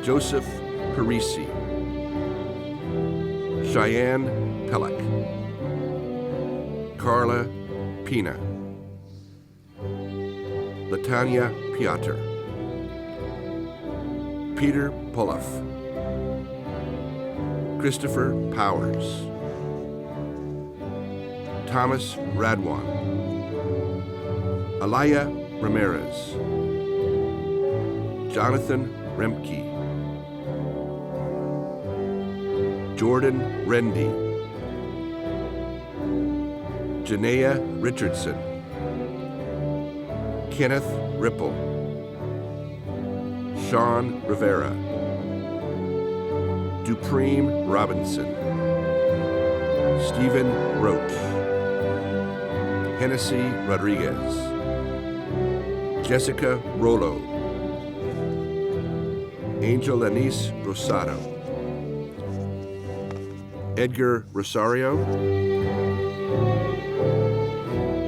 Joseph Parisi, Cheyenne Pellick, Carla Pina, Latanya Piotr, Peter Poloff, Christopher Powers, Thomas Radwan, Alaya Ramirez, Jonathan Remke, Jordan Rendy, Janaea Richardson, Kenneth Ripple, Sean Rivera, Dupreem Robinson, Stephen Roach, Hennessy Rodriguez, Jessica Rollo, Angel Anise Rosado, Edgar Rosario,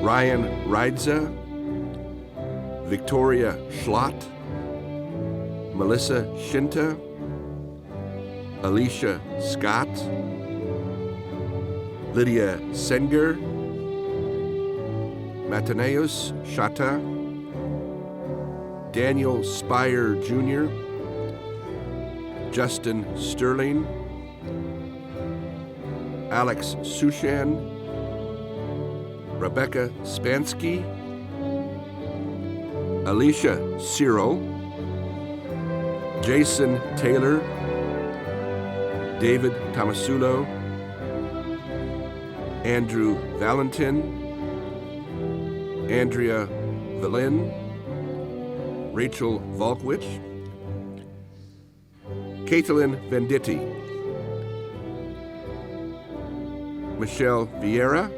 Ryan Reidza, Victoria Schlott, Melissa Shinta, Alicia Scott, Lydia Senger, Mataneus Shata, Daniel Spire Jr., Justin Sterling, Alex Sushan, Rebecca Spansky, Alicia Cyril, Jason Taylor, David Tomasulo, Andrew Valentin, Andrea Valin, Rachel Volkwich, Caitlin Venditti, Michelle Vieira,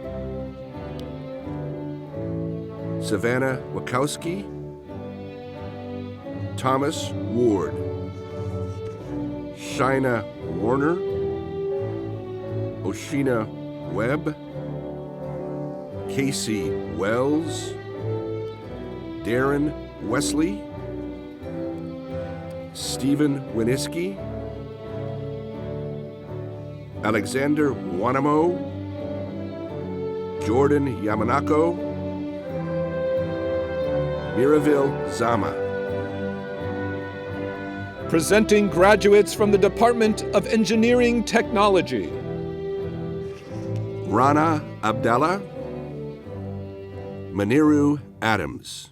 Savannah Wachowski, Thomas Ward, Shina Warner, Oshina Webb, Casey Wells, Darren Wesley, Stephen Winiski, Alexander Wanamo, Jordan Yamanako, Miraville Zama. Presenting graduates from the Department of Engineering Technology. Rana Abdallah, Maniru Adams,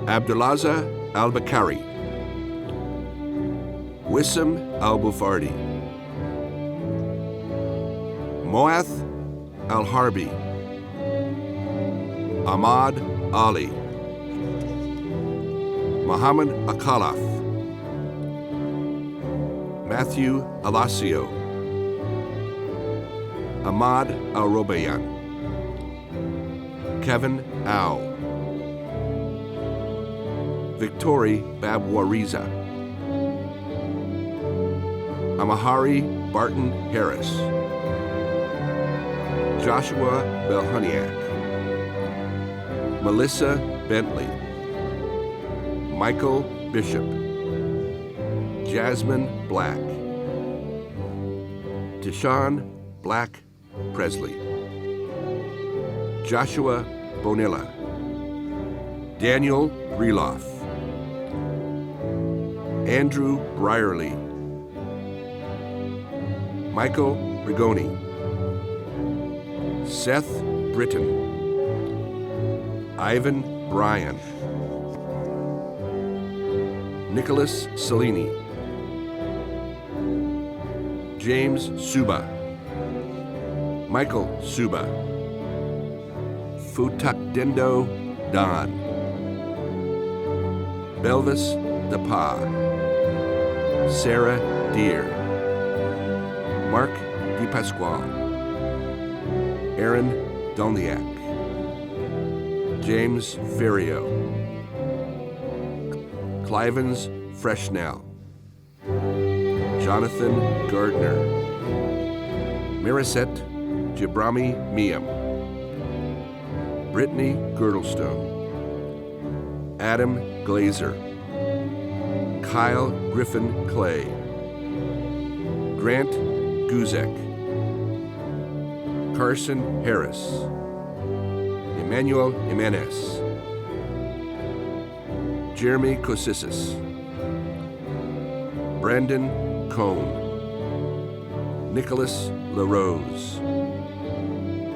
Abdulaza Al-Bakari, Wissam Al-Bufardi, Moath Al-Harbi, Ahmad Ali, Muhammad Akalaf, Matthew Alacio, Ahmad Al-Robayan, Kevin Au, Victori Babwariza, Amahari Barton Harris, Joshua Belhuniak, Melissa Bentley, Michael Bishop, Jasmine Black, Deshaun Black Presley, Joshua Bonilla, Daniel Reloff, Andrew Brierly, Michael Rigoni, Seth Britton, Ivan Bryan, Nicholas Salini, James Suba, Michael Suba, Futakdendo Don, Belvis Dapa, Sarah Deere, Mark DePasquale, Aaron Dolniak, James Ferrio, Clivens Freshnell, Jonathan Gardner, Mariset Jibrami Miam, Brittany Girdlestone, Adam Glazer, Kyle Griffin Clay, Grant Guzek, Carson Harris, Emmanuel Jimenez, Jeremy Kosisis, Brandon Cohn, Nicholas LaRose,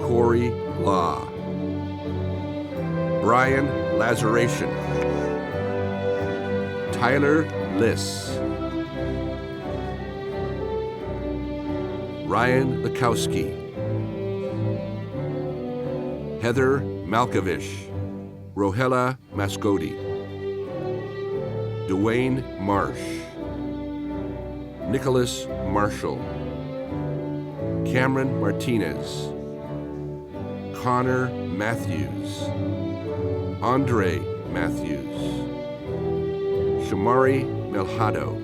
Corey Law, Brian Lazaration, Tyler Liss, Ryan Lukowski, Heather Malkovich, Rohella Mascoti, Dwayne Marsh, Nicholas Marshall, Cameron Martinez, Connor Matthews, Andre Matthews, Shamari Melhado,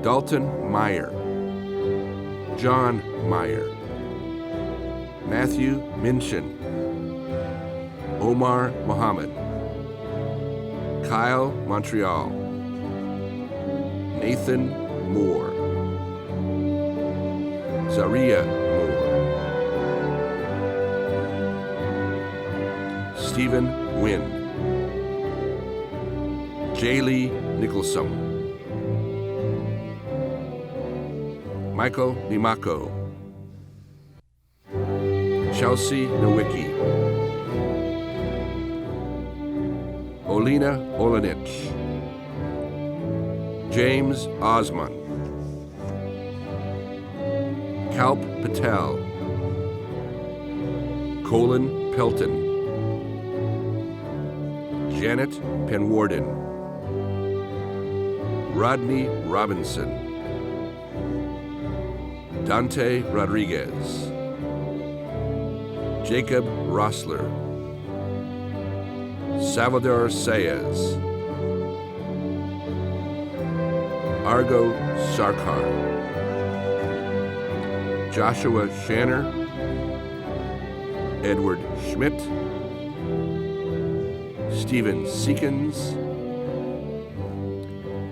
Dalton Meyer, John Meyer, Matthew Minchin, Omar Mohammed, Kyle Montreal, Nathan Moore, Zaria Moore, Stephen Wynn, Jaylee Nicholson, Michael Nimako, Chelsea Nowicki, Olina Olenich, James Osman, Kalp Patel, Colin Pelton, Janet Penwarden, Rodney Robinson, Dante Rodriguez, Jacob Rossler, Salvador Saez, Argo Sarkar, Joshua Shanner, Edward Schmidt, Stephen Seekins,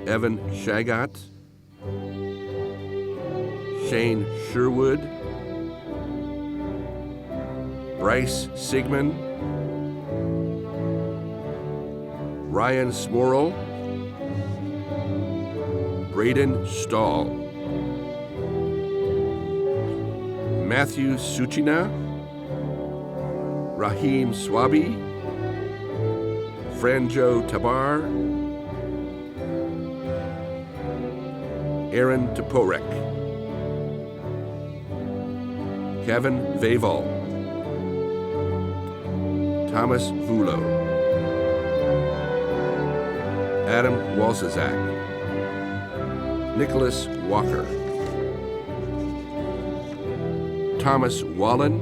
Evan Shagat, Shane Sherwood, Bryce Sigmund, Ryan Smorrell, Braden Stahl, Matthew Suchina, Raheem Swabi, Franjo Tabar, Aaron Toporek, Kevin Vaval, Thomas Vulo, Adam Walzazak, Nicholas Walker, Thomas Wallen,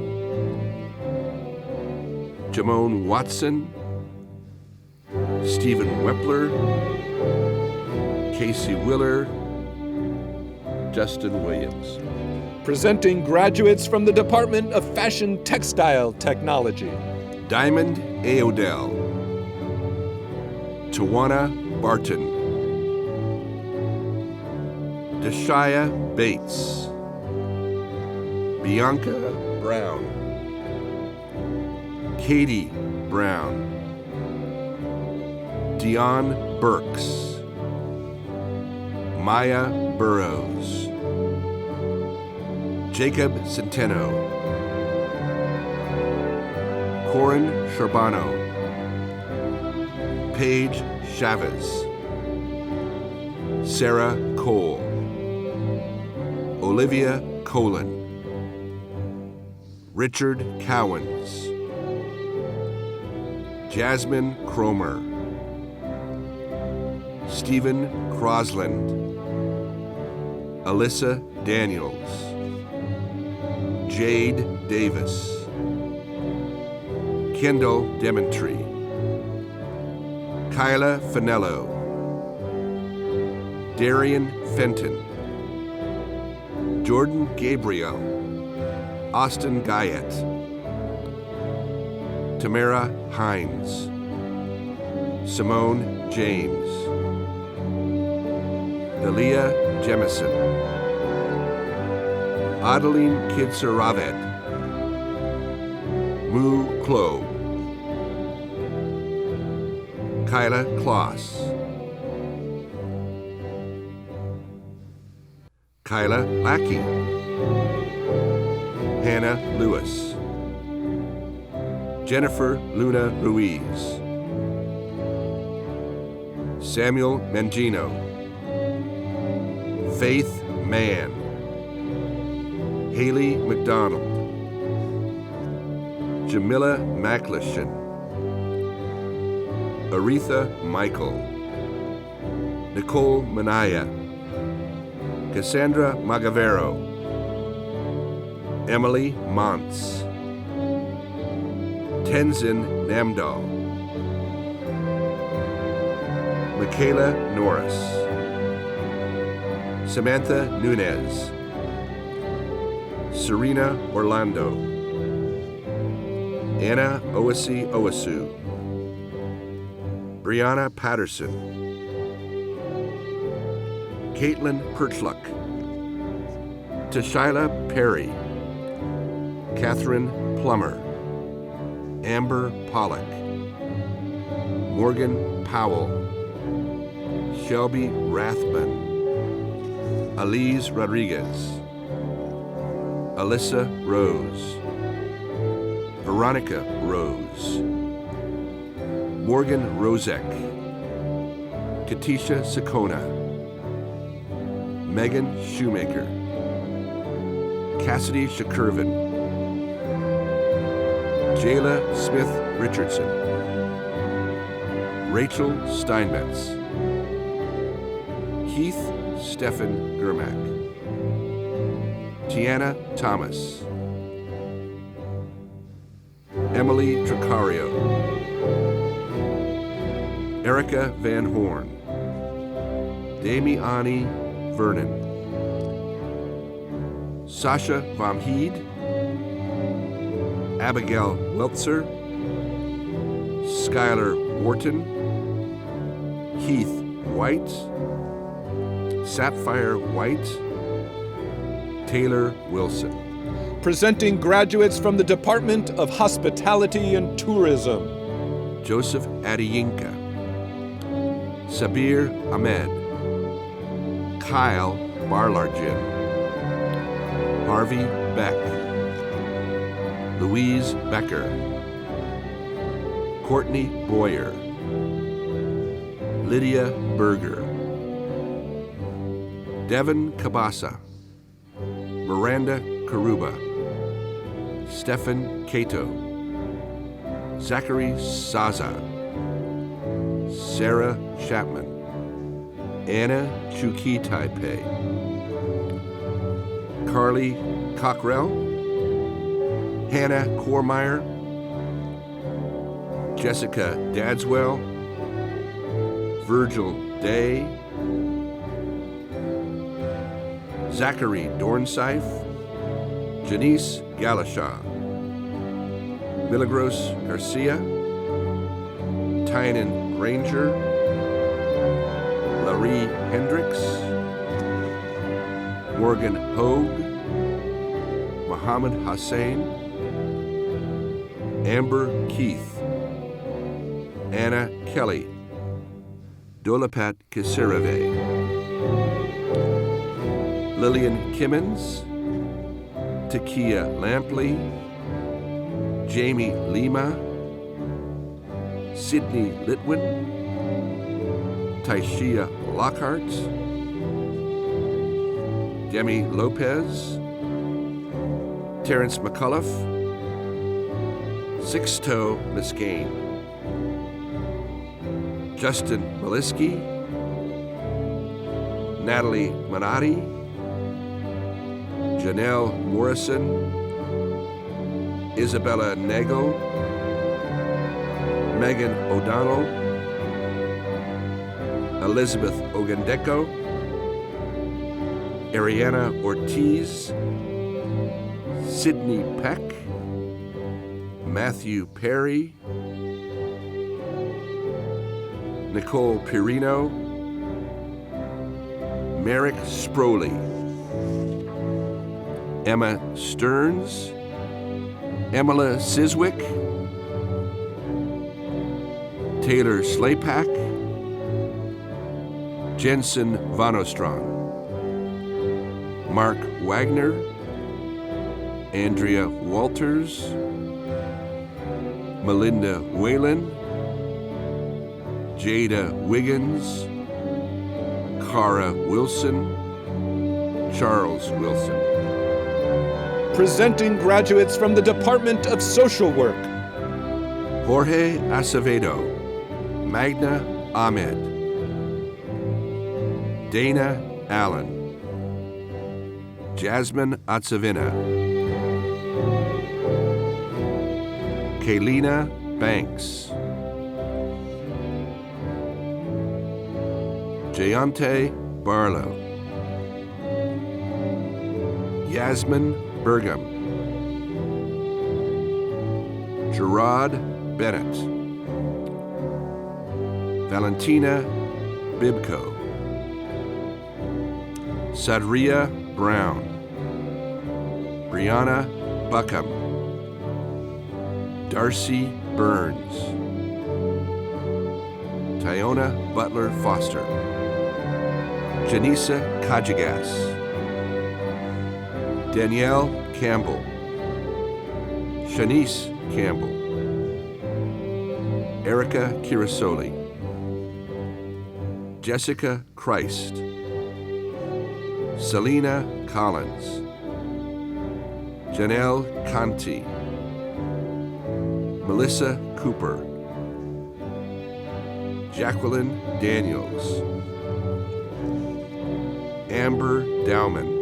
Jamone Watson, Stephen Wepler, Casey Willer, Justin Williams. Presenting graduates from the Department of Fashion Textile Technology. Diamond A. Odell, Tawana Barton, Deshaya Bates, Bianca Brown, Katie Brown, Dion Burks, Maya Burrows, Jacob Centeno, Corin Charbonneau, Paige Chavez, Sarah Cole, Olivia Colin, Richard Cowens, Jasmine Cromer, Stephen Crosland, Alyssa Daniels, Jade Davis, Kendall Dementry, Kyla Finello, Darian Fenton, Jordan Gabriel, Austin Guyette, Tamara Hines, Simone James, Dalia Jemison, Adeline Kidser-Raved, Mu Klo, Kyla Kloss, Kyla Lackey, Hannah Lewis, Jennifer Luna Ruiz, Samuel Mangino, Faith Mann, Haley McDonald, Jamila McLishan, Aretha Michael, Nicole Manaya, Cassandra Magavero, Emily Montz, Tenzin Namdal, Michaela Norris, Samantha Nunez, Serena Orlando, Anna Owasi Owasu, Brianna Patterson, Caitlin Perchluck, Tashyla Perry, Catherine Plummer, Amber Pollock, Morgan Powell, Shelby Rathman, Elise Rodriguez, Alyssa Rose, Veronica Rose, Morgan Rozek, Katisha Sakona, Megan Shoemaker, Cassidy Shakurvin, Jayla Smith Richardson, Rachel Steinmetz, Keith Stephen Germack, Tiana Thomas, Emily Tricario, Erica Van Horn, Damiani Vernon, Sasha Vamheed, Abigail Weltzer, Skylar Wharton, Heath White, Sapphire White, Taylor Wilson. Presenting graduates from the Department of Hospitality and Tourism. Joseph Adiyinka, Sabir Ahmed, Kyle Barlargin, Harvey Beck, Louise Becker, Courtney Boyer, Lydia Berger, Devin Kabasa, Miranda Karuba, Stefan Cato, Zachary Saza, Sarah Chapman, Anna Chuki Taipei, Carly Cockrell, Hannah Kormeyer, Jessica Dadswell, Virgil Day, Zachary Dornseif, Janice Galashaw, Milagros Garcia, Tynan Granger, Larry Hendricks, Morgan Hogue, Muhammad Hussein, Amber Keith, Anna Kelly, Dolapat Kisirave, Lillian Kimmins, Takia Lampley, Jamie Lima, Sydney Litwin, Taishia Lockhart, Demi Lopez, Terrence McCullough, Sixto Miskane, Justin Maliski, Natalie Manotti, Janelle Morrison, Isabella Nago, Megan O'Donnell, Elizabeth Ogendeko, Ariana Ortiz, Sydney Peck, Matthew Perry, Nicole Pirino, Merrick Sproley, Emma Stearns, Emila Siswick, Taylor Slapak, Jensen Vanostrom, Mark Wagner, Andrea Walters, Melinda Whalen, Jada Wiggins, Cara Wilson, Charles Wilson. Presenting graduates from the Department of Social Work. Jorge Acevedo, Magna Ahmed, Dana Allen, Jasmine Atsavina, Kaylina Banks, Jayante Barlow, Yasmin Burgum, Gerard Bennett, Valentina Bibko, Sadria Brown, Brianna Buckham, Darcy Burns, Tyona Butler Foster, Janisa Kajigas, Danielle Campbell, Shanice Campbell, Erica Kirasoli, Jessica Christ, Selena Collins, Janelle Conti, Melissa Cooper, Jacqueline Daniels, Amber Dowman,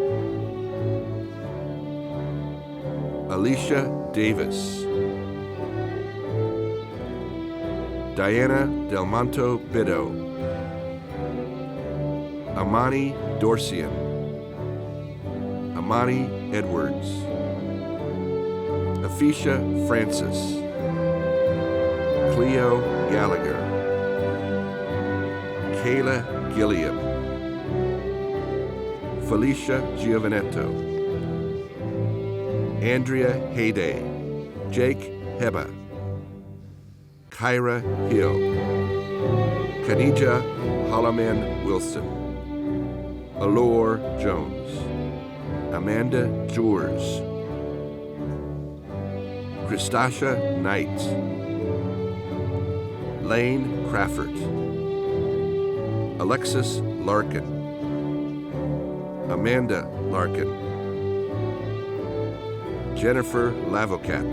Alicia Davis, Diana Del Monto Bido, Amani Dorsian, Amani Edwards, Afisha Francis, Cleo Gallagher, Kayla Gilliam, Felicia Giovanetto, Andrea Hayday, Jake Heba, Kyra Hill, Khadija Holloman Wilson, Allure Jones, Amanda Jors, Christasha Knight, Lane Crawford, Alexis Larkin, Amanda Larkin, Jennifer Lavocat,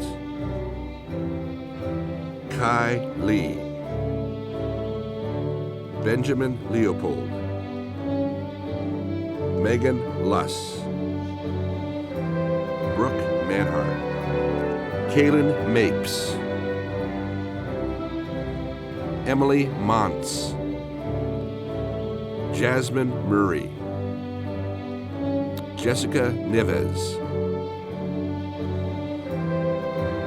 Kai Lee, Benjamin Leopold, Megan Luss, Brooke Manhart, Kaylin Mapes, Emily Montz, Jasmine Murray, Jessica Neves,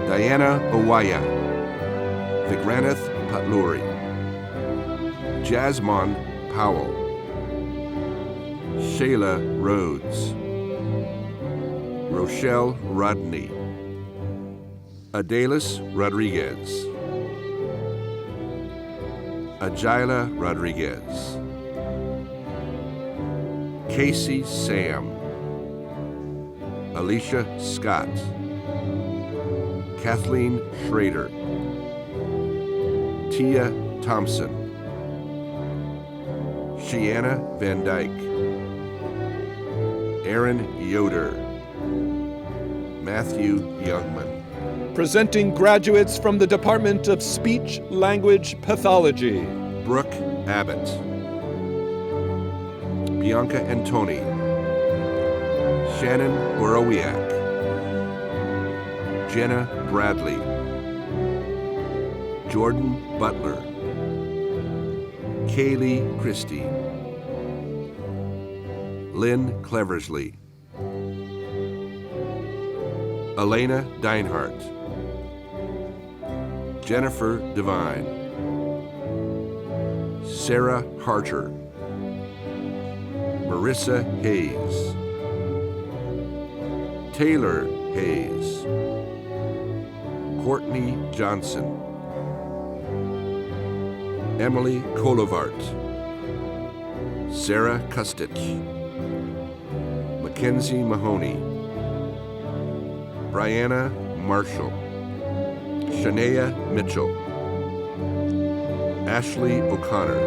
Diana Owaya, Vigranith Patluri, Jasmine Powell, Shayla Rhodes, Rochelle Rodney, Adelis Rodriguez, Agila Rodriguez, Casey Sam, Alicia Scott, Kathleen Schrader, Tia Thompson, Shiana Van Dyke, Aaron Yoder, Matthew Youngman. Presenting graduates from the Department of Speech Language Pathology. Brooke Abbott, Bianca Antoni, Shannon Borowiak, Jenna Bradley, Jordan Butler, Kaylee Christie, Lynn Cleversley, Elena Deinhardt, Jennifer Devine, Sarah Harter, Marissa Hayes, Taylor Hayes, Courtney Johnson, Emily Kolovart, Sarah Kustich, Mackenzie Mahoney, Brianna Marshall, Shania Mitchell, Ashley O'Connor,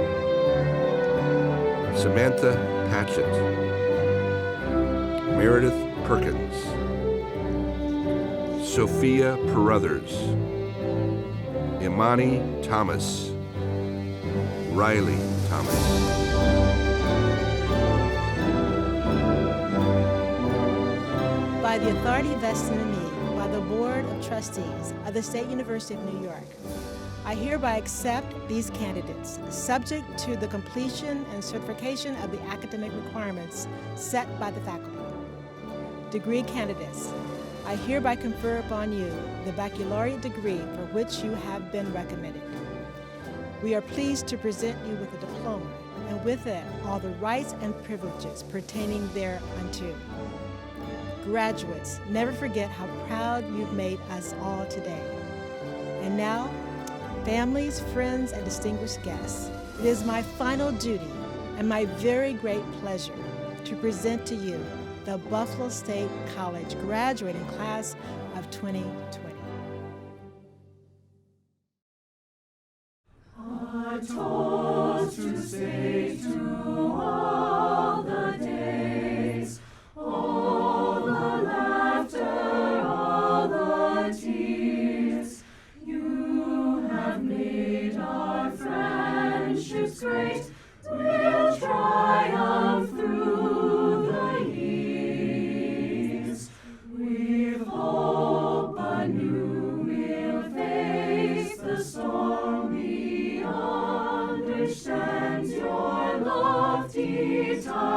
Samantha Patchett, Meredith Perkins, Sophia Peruthers, Imani Thomas, Riley Thomas. By the authority vested in me by the Board of Trustees of the State University of New York, I hereby accept these candidates, subject to the completion and certification of the academic requirements set by the faculty. Degree candidates, I hereby confer upon you the baccalaureate degree for which you have been recommended. We are pleased to present you with a diploma, and with it all the rights and privileges pertaining thereunto. Graduates, never forget how proud you've made us all today. And now, families, friends, and distinguished guests, it is my final duty and my very great pleasure to present to you the Buffalo State College graduating class of 2020. A toast to say to all the days, all the laughter, all the tears. You have made our friendships great. We'll triumph through the years. With hope anew we'll face the stormy. Understand your lofty time.